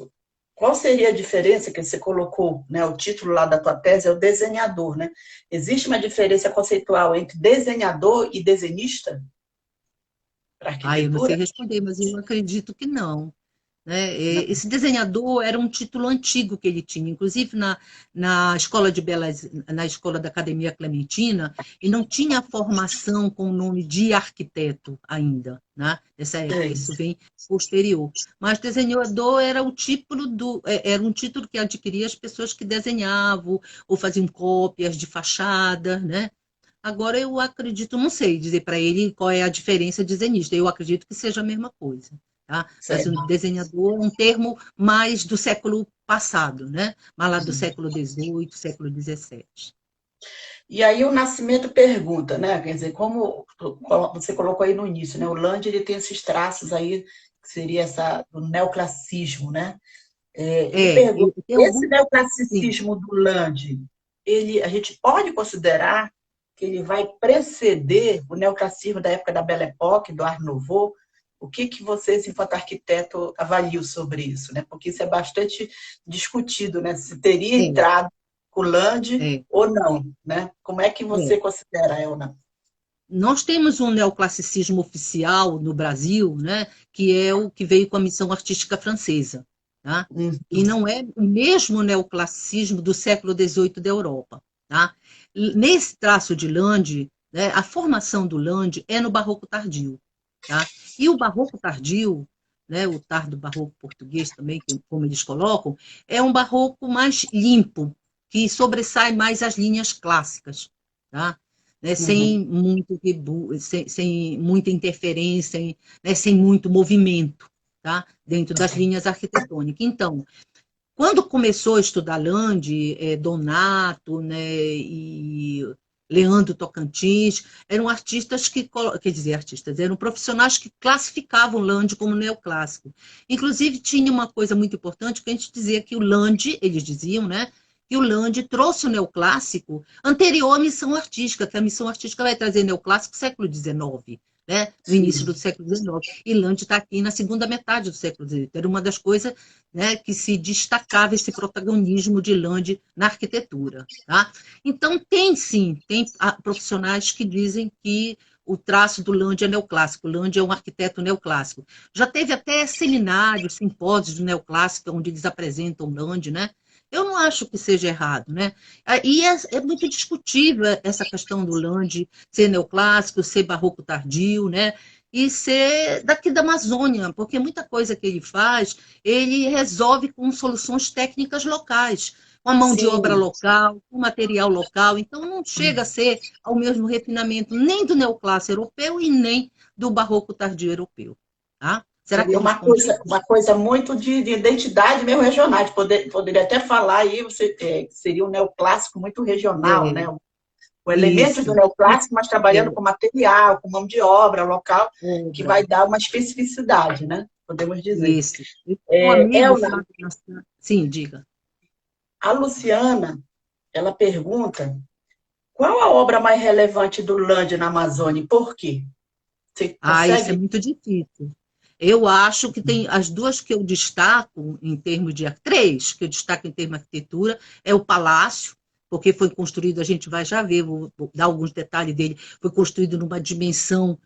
qual seria a diferença que você colocou, né? O título lá da tua tese é o desenhador, né? Existe uma diferença conceitual entre desenhador e desenhista para Eu não sei arquitetura? responder, mas eu acredito que não. Né? Esse desenhador era um título antigo que ele tinha, inclusive na escola de belas, na escola da Academia Clementina, e não tinha formação com o nome de arquiteto ainda, né? Nessa época, isso vem posterior. Mas desenhador era o título era um título que adquiria as pessoas que desenhavam ou faziam cópias de fachada, né? Agora eu acredito, não sei dizer para ele qual é a diferença de desenhista, eu acredito que seja a mesma coisa. Tá? Mas o desenhador é um termo mais do século passado, né? Mas lá do século XVIII, século XVII. E aí o Nascimento pergunta, né? Quer dizer, como você colocou aí no início, né? O Land ele tem esses traços aí, que seria o neoclassicismo, né? Ele pergunta, esse Sim. neoclassicismo do Land, a gente pode considerar que ele vai preceder o neoclassicismo da época da Belle Époque, do Art Nouveau? O que vocês, enquanto arquiteto, avaliam sobre isso, né? Porque isso é bastante discutido, né? Se teria entrado o Land ou não, né? Como é que você considera, Elna? Nós temos um neoclassicismo oficial no Brasil, né? Que é o que veio com a missão artística francesa, tá? Que não é o mesmo neoclassicismo do século XVIII da Europa, tá? Nesse traço de Land, né, a formação do Land é no barroco tardio, tá? E o barroco tardio, né, o tardo barroco português também, como eles colocam, é um barroco mais limpo, que sobressai mais as linhas clássicas, tá? Né, sem muita interferência, sem muito movimento, tá? Dentro das linhas arquitetônicas. Então, quando começou a estudar Land, Donato, né, e Leandro Tocantins, eram artistas eram profissionais que classificavam Land como neoclássico. Inclusive, tinha uma coisa muito importante que a gente dizia que o Land, eles diziam, né, que o Land trouxe o neoclássico anterior à missão artística, que a missão artística vai trazer neoclássico no século XIX, né, no início do século XIX. E Land está aqui na segunda metade do século XIX. Era uma das coisas, né, que se destacava esse protagonismo de Land na arquitetura. Tá? Então, tem profissionais que dizem que o traço do Lande é neoclássico. O Lande é um arquiteto neoclássico. Já teve até seminários, simpósios de neoclássica, onde eles apresentam o Lande, né? Eu não acho que seja errado, né? E é muito discutível essa questão do Lande ser neoclássico, ser barroco tardio, né? E ser daqui da Amazônia, porque muita coisa que ele faz, ele resolve com soluções técnicas locais, com a mão de obra Sim. local, com material local. Então, não chega a ser ao mesmo refinamento nem do neoclássico europeu e nem do barroco tardio europeu. Tá? Será que Seria eu respondi? uma coisa muito de identidade mesmo regional. Poderia até falar aí, seria um neoclássico muito regional, né? É, O elemento do isso. neoclássico, mas trabalhando É, com material, com mão de obra local, que obra. vai dar uma especificidade, né? Podemos dizer. Isso. E um amigo, Elna, Flávio, sim, diga. a Luciana, ela pergunta qual a obra mais relevante do Land na Amazônia e por quê? Você Ah, isso é consegue? muito difícil. Eu acho que tem as duas que eu destaco em termos de três que eu destaco em termos de arquitetura é o palácio, porque foi construído, a gente vai já ver, vou dar alguns detalhes dele, foi construído numa dimensão,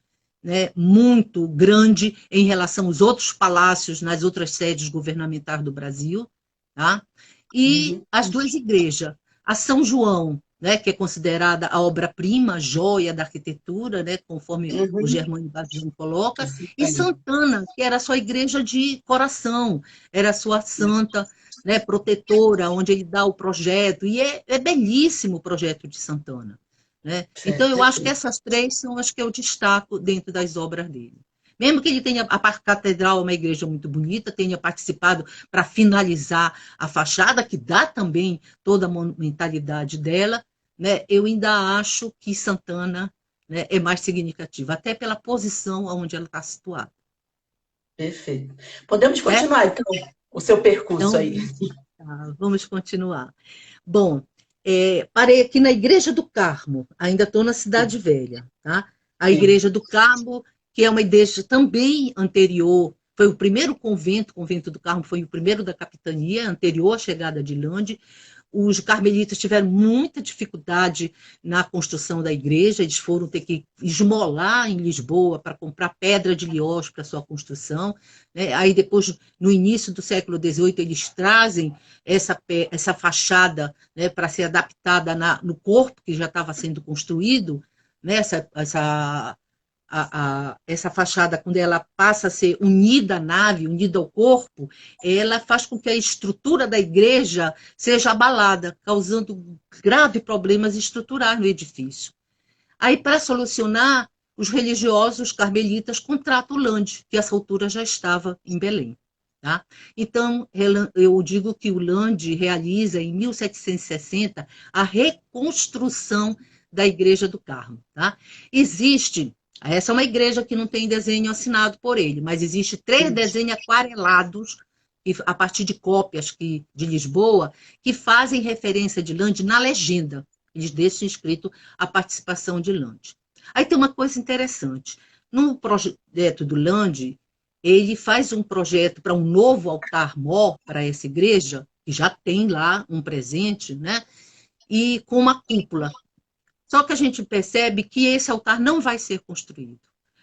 né, muito grande em relação aos outros palácios nas outras sedes governamentais do Brasil, tá? E Uhum. as duas igrejas, a São João, né, que é considerada a obra-prima, joia da arquitetura, né, conforme o Uhum. Germano Baggio coloca, Assim, e Santana, que era a sua igreja de coração, era a sua santa, né, protetora, onde ele dá o projeto, e é belíssimo o projeto de Santana. Né? Então, certo, eu acho que perfeito. essas três são as que eu destaco dentro das obras dele. Mesmo que ele tenha, a catedral é uma igreja muito bonita, tenha participado para finalizar a fachada, que dá também toda a monumentalidade dela, né, eu ainda acho que Santana, né, é mais significativa, até pela posição onde ela está situada. Perfeito. Podemos Certo? continuar, então, o seu percurso Então, aí. vamos continuar. Bom, parei aqui na Igreja do Carmo, ainda estou na Cidade Velha, tá? A Sim. Igreja do Carmo, que é uma igreja também anterior, foi o primeiro convento, o Convento do Carmo foi o primeiro da capitania, anterior à chegada de Lande. Os carmelitas tiveram muita dificuldade na construção da igreja, eles foram ter que esmolar em Lisboa para comprar pedra de Liós para sua construção. Né? Aí depois, no início do século XVIII, eles trazem essa fachada, né, para ser adaptada no corpo que já estava sendo construído, né, essa fachada, quando ela passa a ser unida à nave, unida ao corpo, ela faz com que a estrutura da igreja seja abalada, causando graves problemas estruturais no edifício. Aí, para solucionar, os religiosos carmelitas contratam o Lande, que a essa altura já estava em Belém. Tá? Então, eu digo que o Lande realiza, em 1760, a reconstrução da Igreja do Carmo. Tá? Existe, essa é uma igreja que não tem desenho assinado por ele, mas existe 3 desenhos aquarelados, a partir de cópias de Lisboa, que fazem referência de Lande na legenda. Eles deixam escrito a participação de Lande. Aí tem uma coisa interessante. No projeto do Lande, ele faz um projeto para um novo altar-mor para essa igreja, que já tem lá um presente, né? E com uma cúpula. Só que a gente percebe que esse altar não vai ser construído.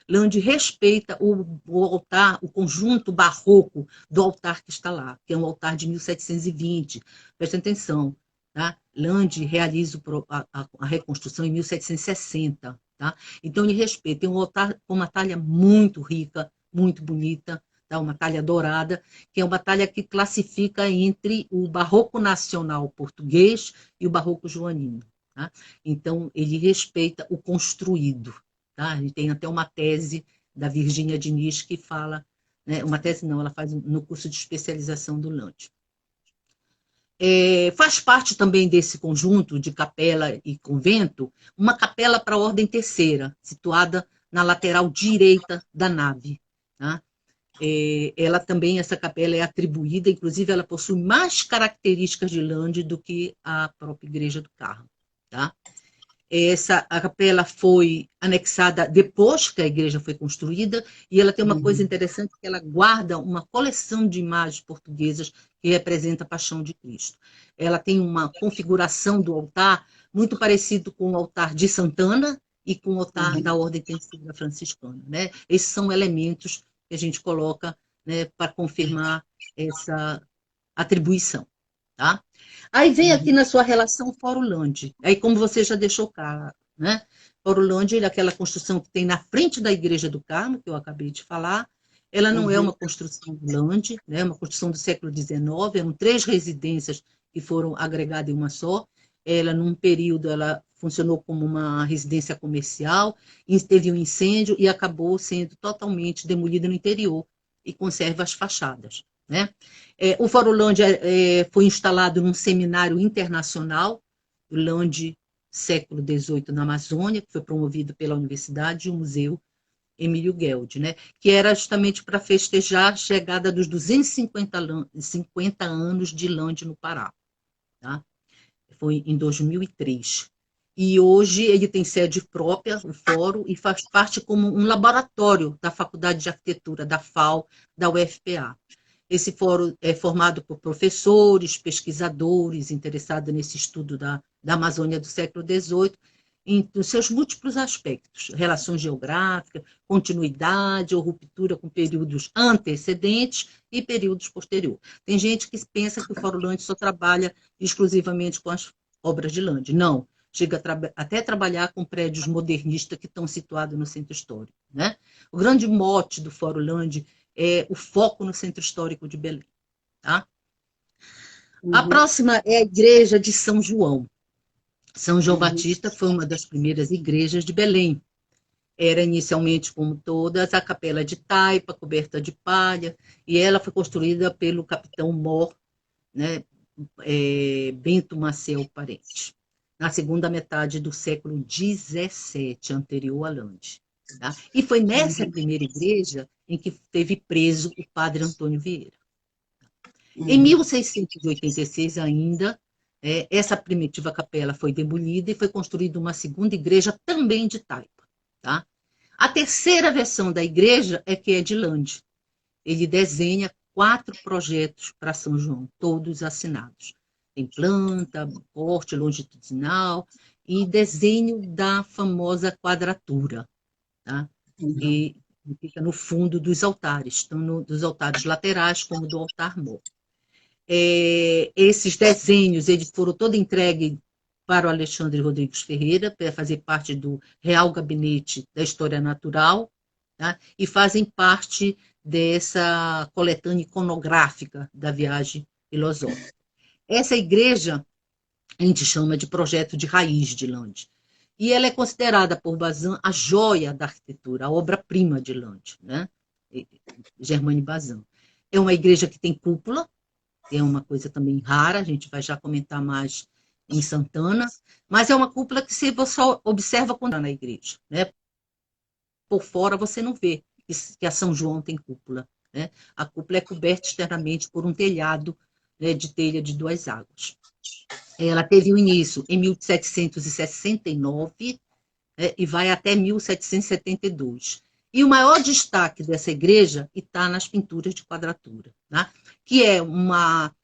Lande respeita o altar, o conjunto barroco do altar que está lá, que é um altar de 1720. Presta atenção, tá? Lande realiza a reconstrução em 1760, tá? Então ele respeita, tem um altar com uma talha muito rica, muito bonita, tá? Uma talha dourada, que é uma talha que classifica entre o barroco nacional português e o barroco joanino. Tá? Então, ele respeita o construído. Tá? Ele tem até uma tese da Virgínia Diniz que fala, né, uma tese não, ela faz no curso de especialização do Lante. Faz parte também desse conjunto de capela e convento uma capela para a ordem terceira, situada na lateral direita da nave. Tá? Ela também, essa capela é atribuída, inclusive ela possui mais características de Lande do que a própria Igreja do Carmo. Tá? A capela foi anexada depois que a igreja foi construída, e ela tem uma coisa Uhum. interessante, que ela guarda uma coleção de imagens portuguesas que representa a paixão de Cristo. Ela tem uma configuração do altar muito parecido com o altar de Santana, e com o altar da Ordem Terceira Franciscana, né? Esses são elementos que a gente coloca, né, para confirmar essa atribuição, tá? Aí vem aqui na sua relação Foro Lande, aí como você já deixou claro, né? Foro Lande é aquela construção que tem na frente da Igreja do Carmo, que eu acabei de falar. Ela não é uma construção de Lande, né? É uma construção do século XIX, eram 3 residências que foram agregadas em uma só. Ela, num período, ela funcionou como uma residência comercial, teve um incêndio e acabou sendo totalmente demolida no interior e conserva as fachadas, né? O Foro Lande foi instalado num seminário internacional, o Lande século XVIII na Amazônia, que foi promovido pela Universidade e o Museu Emílio Gueld, né? Que era justamente para festejar a chegada dos 250 anos de Lande no Pará, tá? Foi em 2003. E hoje ele tem sede própria, o fórum, e faz parte como um laboratório da Faculdade de Arquitetura, da FAO, da UFPA. Esse fórum é formado por professores, pesquisadores interessados nesse estudo da Amazônia do século XVIII, em seus múltiplos aspectos, relações geográficas, continuidade ou ruptura com períodos antecedentes e períodos posteriores. Tem gente que pensa que o Fórum Lande só trabalha exclusivamente com as obras de Lande. Não, chega até trabalhar com prédios modernistas que estão situados no centro histórico, né? O grande mote do Fórum Lande é o foco no centro histórico de Belém, tá? A próxima é a igreja de São João. São João Batista foi uma das primeiras igrejas de Belém. Era inicialmente, como todas, a capela de taipa, coberta de palha, e ela foi construída pelo capitão Mor, né, Bento Maciel Parente, na segunda metade do século XVII, anterior a Lande. Tá? E foi nessa primeira igreja em que teve preso o padre Antônio Vieira. Em 1686 ainda, essa primitiva capela foi demolida e foi construída uma segunda igreja também de taipa. Tá? A terceira versão da igreja é que é de Lande. Ele desenha 4 projetos para São João, todos assinados. Tem planta, corte longitudinal e desenho da famosa quadratura. Tá? E fica no fundo dos altares, tanto dos altares laterais como do altar mor. Esses desenhos eles foram todos entregues para o Alexandre Rodrigues Ferreira, para fazer parte do Real Gabinete da História Natural, tá? E fazem parte dessa coletânea iconográfica da viagem filosófica. Essa igreja a gente chama de projeto de raiz de Lande. E ela é considerada por Bazin a joia da arquitetura, a obra-prima de Lande, né? Germaine Bazin. É uma igreja que tem cúpula, é uma coisa também rara, a gente vai já comentar mais em Santana, mas é uma cúpula que você só observa quando está na igreja, né? Por fora você não vê que a São João tem cúpula, né? A cúpula é coberta externamente por um telhado, né, de telha de 2 águas. Ela teve o início em 1769, né, e vai até 1772. E o maior destaque dessa igreja está nas pinturas de quadratura, né, que é uma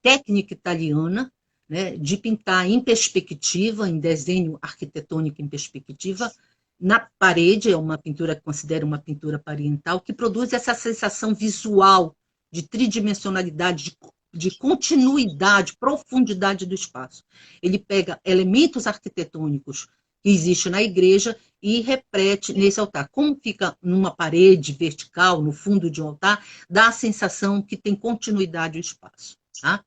técnica italiana, né, de pintar em perspectiva, em desenho arquitetônico em perspectiva, na parede, é uma pintura que considera uma pintura parietal, que produz essa sensação visual de tridimensionalidade, de continuidade, profundidade do espaço. Ele pega elementos arquitetônicos que existem na igreja e repete nesse altar. Como fica numa parede vertical, no fundo de um altar, dá a sensação que tem continuidade do espaço. Tá?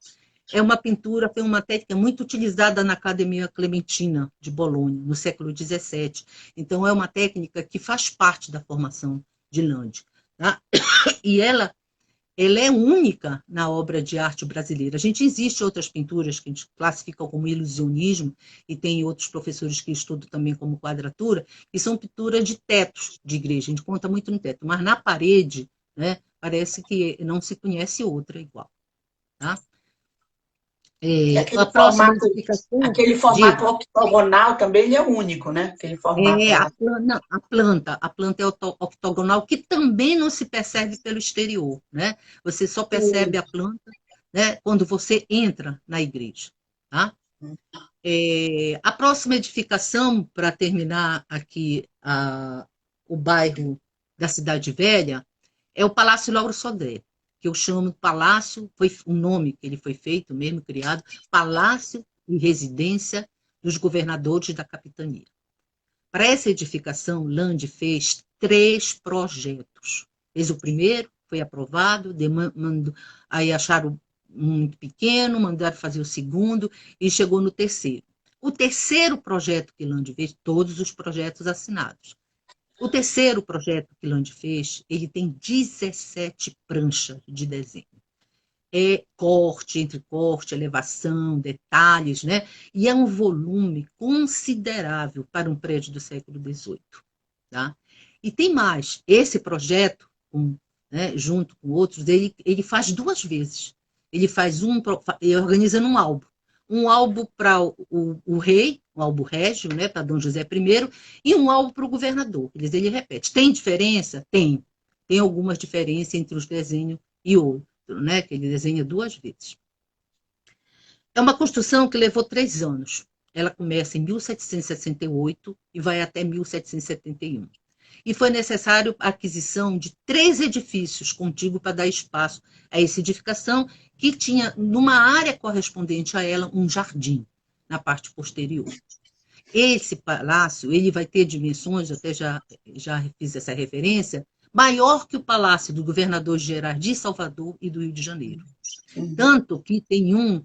É uma pintura, foi uma técnica muito utilizada na Academia Clementina de Bolonha, no século XVII. Então, é uma técnica que faz parte da formação de Lande. Tá? E ela é única na obra de arte brasileira. Existem outras pinturas que a gente classifica como ilusionismo, e tem outros professores que estudam também como quadratura, que são pinturas de tetos de igreja. A gente conta muito no teto, mas na parede, né, parece que não se conhece outra igual. Tá? Aquele formato octogonal também ele é único, né? Aquele formato a planta é octogonal, que também não se percebe pelo exterior, né? Você só percebe a planta, né, quando você entra na igreja, tá? A próxima edificação, para terminar aqui o bairro da Cidade Velha, é o Palácio Lauro Sodré, que eu chamo de Palácio, foi o nome que ele foi feito, mesmo criado, Palácio e Residência dos Governadores da Capitania. Para essa edificação, Lande fez 3 projetos. Fez o primeiro, foi aprovado, aí acharam muito pequeno, mandaram fazer o segundo e chegou no terceiro. O terceiro projeto que Lande fez, todos os projetos assinados. O terceiro projeto que Lande fez, ele tem 17 pranchas de desenho. É corte, entre corte, elevação, detalhes, né? E é um volume considerável para um prédio do século XVIII. Tá? E tem mais, esse projeto, né, junto com outros, ele faz 2 vezes. Ele faz ele organiza num álbum. Um álbum para o rei, um álbum régio, né, para Dom José I, e um álbum para o governador. Ele repete. Tem diferença? Tem. Tem algumas diferenças entre os desenhos e outro, né, que ele desenha 2 vezes. É uma construção que levou 3 anos. Ela começa em 1768 e vai até 1771. E foi necessário a aquisição de 3 edifícios contíguos para dar espaço a essa edificação, que tinha, numa área correspondente a ela, um jardim na parte posterior. Esse palácio, ele vai ter dimensões, até já fiz essa referência, maior que o palácio do governador geral de Salvador e do Rio de Janeiro. Tanto que tem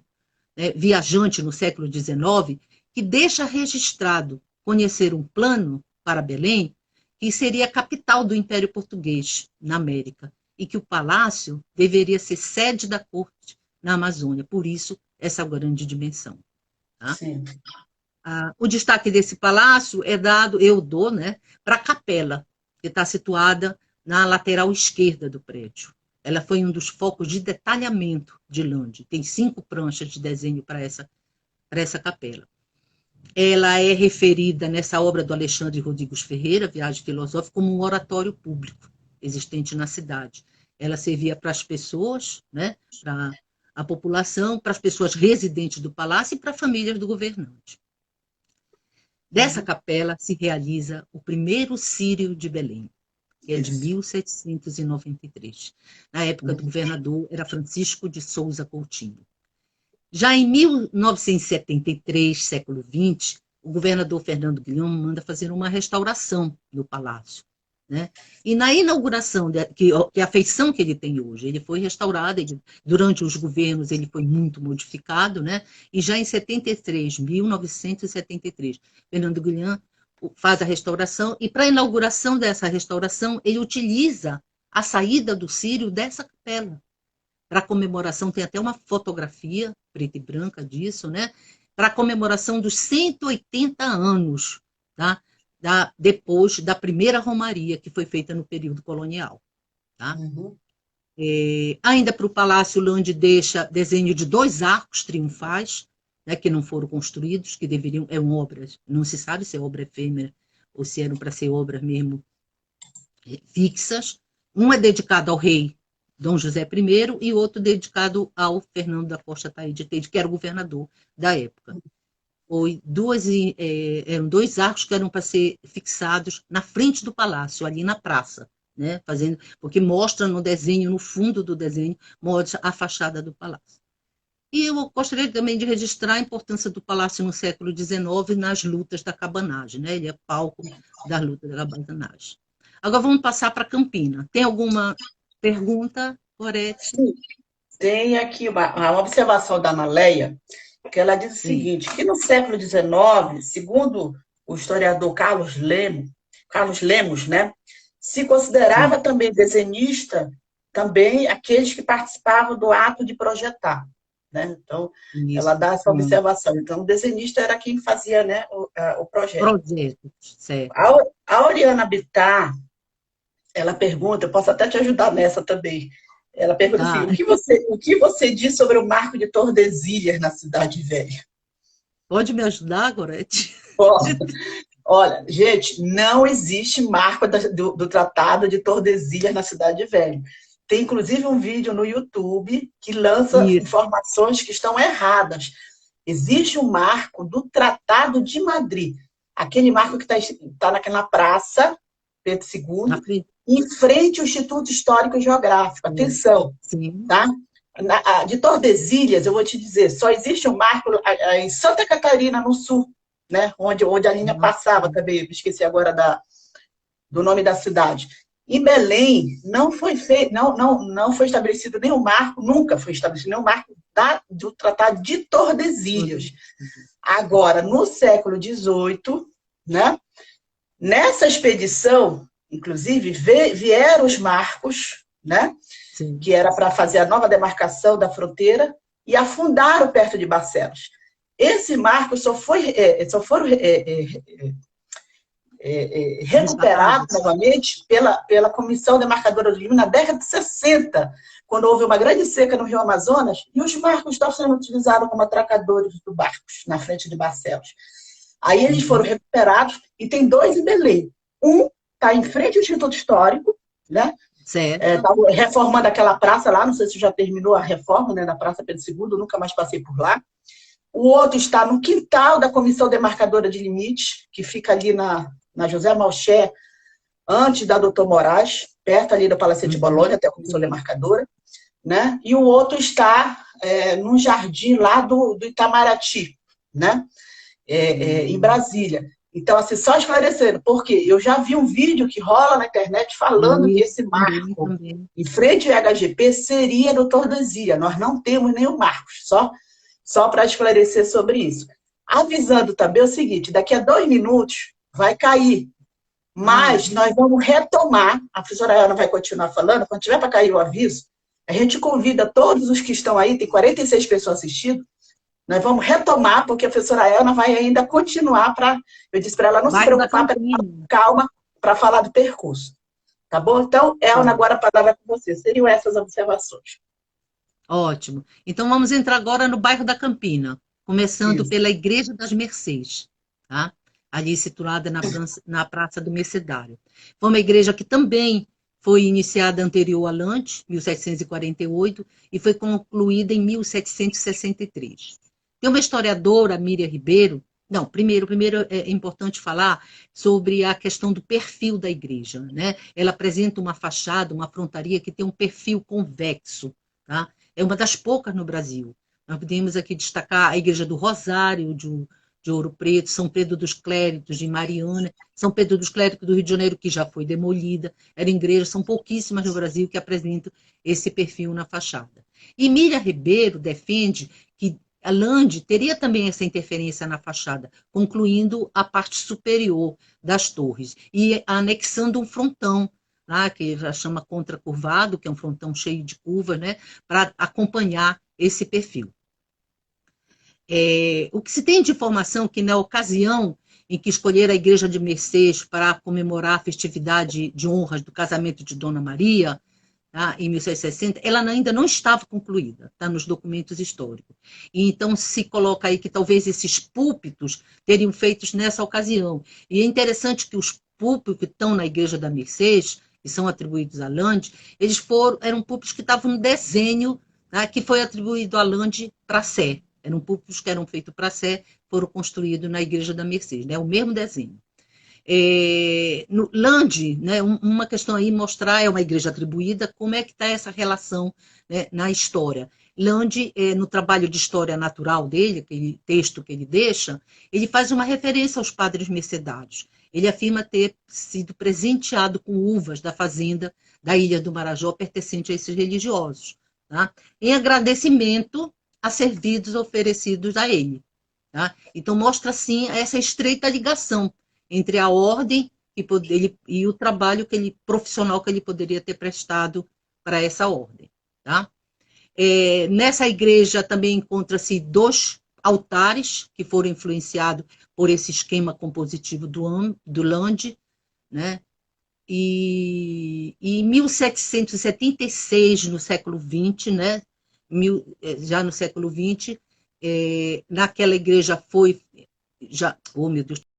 viajante no século XIX que deixa registrado conhecer um plano para Belém, que seria a capital do Império Português na América, e que o palácio deveria ser sede da corte na Amazônia. Por isso, essa grande dimensão. Tá? Sim. O destaque desse palácio eu dou, né, para a capela, que está situada na lateral esquerda do prédio. Ela foi um dos focos de detalhamento de Lande. Tem 5 pranchas de desenho para essa capela. Ela é referida nessa obra do Alexandre Rodrigues Ferreira, Viagem Filosófica, como um oratório público existente na cidade. Ela servia para as pessoas, né, para a população, para as pessoas residentes do palácio e para famílias do governante. Dessa capela se realiza o primeiro Círio de Belém, que é de 1793. Na época do governador era Francisco de Souza Coutinho. Já em 1973, século XX, o governador Fernando Guilhom manda fazer uma restauração no palácio. Né? E na inauguração, que a feição que ele tem hoje, ele foi restaurado, durante os governos ele foi muito modificado, né? E já em 1973, Fernando Guilhom faz a restauração, e para a inauguração dessa restauração, ele utiliza a saída do Círio dessa capela. Para a comemoração, tem até uma fotografia preta e branca disso, né? Para a comemoração dos 180 anos, tá? Depois da primeira romaria, que foi feita no período colonial. Tá? Ainda para o Palácio, Lande deixa desenho de 2 arcos triunfais, né, que não foram construídos, que eram obras, não se sabe se é obra efêmera ou se eram para ser obras mesmo fixas. Um é dedicado ao rei Dom José I e outro dedicado ao Fernando da Costa Taide, que era o governador da época. Eram 2 arcos que eram para ser fixados na frente do palácio, ali na praça, né? Porque mostra no desenho, no fundo do desenho, mostra a fachada do palácio. E eu gostaria também de registrar a importância do palácio no século XIX nas lutas da cabanagem, né? Ele é palco da luta da cabanagem. Agora vamos passar para Campina. Tem alguma pergunta, Gorete? Sim. Tem aqui uma observação da Analeia, que ela diz o seguinte, que no século XIX, segundo o historiador Carlos Lemos, né, se considerava também desenhista também aqueles que participavam do ato de projetar. Né? Então, ela dá essa observação. Então, o desenhista era quem fazia, né, o projeto. Certo. A Oriana Bittar, ela pergunta, eu posso até te ajudar nessa também. Ela pergunta assim, o que você diz sobre o Marco de Tordesilhas na Cidade Velha? Pode me ajudar, Gorete? Olha, gente, não existe marco do Tratado de Tordesilhas na Cidade Velha. Tem, inclusive, um vídeo no YouTube que lança informações que estão erradas. Existe um marco do Tratado de Madrid, aquele marco que está naquela praça, Pedro II, em frente ao Instituto Histórico e Geográfico. Atenção, sim. Tá? De Tordesilhas, eu vou te dizer, só existe um marco em Santa Catarina, no sul, né? onde a linha passava também, esqueci agora do nome da cidade. Em Belém, não foi estabelecido nenhum marco, nunca foi estabelecido nenhum marco do Tratado de Tordesilhas. Agora, no século XVIII, né, nessa expedição, inclusive, vieram os marcos, né, que era para fazer a nova demarcação da fronteira, e afundaram perto de Barcelos. Esse marco só foram recuperados novamente pela Comissão Demarcadora do Rio na década de 60, quando houve uma grande seca no Rio Amazonas, e os marcos estavam sendo utilizados como atracadores de barcos na frente de Barcelos. Aí eles foram recuperados, e tem 2 em Belém. Um está em frente ao Instituto Histórico, né? Tá reformando aquela praça lá, não sei se já terminou a reforma, né, na Praça Pedro II, nunca mais passei por lá. O outro está no quintal da Comissão Demarcadora de Limites, que fica ali na José Malcher, antes da Doutor Moraes, perto ali do Palacete de Bolonha, até a Comissão Demarcadora, né? E o outro está num jardim lá do Itamaraty, né? Em Brasília. Então, assim, só esclarecendo, porque eu já vi um vídeo que rola na internet falando que esse marco em frente ao HGP seria do Tordesilhas. Nós não temos nenhum marco, só para esclarecer sobre isso. Avisando também o seguinte, daqui a 2 minutos vai cair, mas nós vamos retomar, a professora Ana vai continuar falando, quando tiver para cair o aviso, a gente convida todos os que estão aí, tem 46 pessoas assistindo, nós vamos retomar, porque a professora Ana vai ainda continuar eu disse para ela não se preocupar, calma, para falar do percurso. Tá bom? Então, Elna, agora a palavra é com você. Seriam essas observações. Ótimo. Então, vamos entrar agora no bairro da Campina, começando pela Igreja das Mercês, tá? Ali situada na Praça do Mercedário. Foi uma igreja que também foi iniciada anterior a Lante, 1748, e foi concluída em 1763. Tem uma historiadora, Miriam Ribeiro. Não, primeiro é importante falar sobre a questão do perfil da igreja, né? Ela apresenta uma fachada, uma frontaria que tem um perfil convexo, tá? É uma das poucas no Brasil. Nós podemos aqui destacar a Igreja do Rosário, de Ouro Preto, São Pedro dos Clérigos, de Mariana, São Pedro dos Clérigos do Rio de Janeiro, que já foi demolida. Eram igrejas, são pouquíssimas no Brasil que apresentam esse perfil na fachada. E Miriam Ribeiro defende que a Lande teria também essa interferência na fachada, concluindo a parte superior das torres e anexando um frontão, que já chama contracurvado, que é um frontão cheio de curvas, né, para acompanhar esse perfil. O que se tem de informação que na ocasião em que escolheram a Igreja de Mercês para comemorar a festividade de honras do casamento de Dona Maria, tá, em 1660, ela ainda não estava concluída, está nos documentos históricos. E então se coloca aí que talvez esses púlpitos teriam feitos nessa ocasião. E é interessante que os púlpitos que estão na Igreja da Mercês, que são atribuídos a Lande, eram púlpitos que estavam no desenho, tá, que foi atribuído a Lande para Sé. Eram púlpitos que eram feitos para Sé, foram construídos na Igreja da Mercês, né, o mesmo desenho. No Lande, né, uma questão aí mostrar, é uma igreja atribuída, como é que está essa relação, né, na história. Lande, no trabalho de história natural dele, aquele texto que ele deixa, ele faz uma referência aos padres mercedários. Ele afirma ter sido presenteado com uvas da fazenda da Ilha do Marajó, pertencente a esses religiosos, tá? Em agradecimento a serviços oferecidos a ele. Tá? Então mostra, assim, essa estreita ligação entre a ordem e o trabalho profissional que ele poderia ter prestado para essa ordem. Tá? Nessa igreja também encontra-se 2 altares que foram influenciados por esse esquema compositivo do Lande, né? E em 1776, no século XX, né? Já no século XX, naquela igreja oh meu Deus,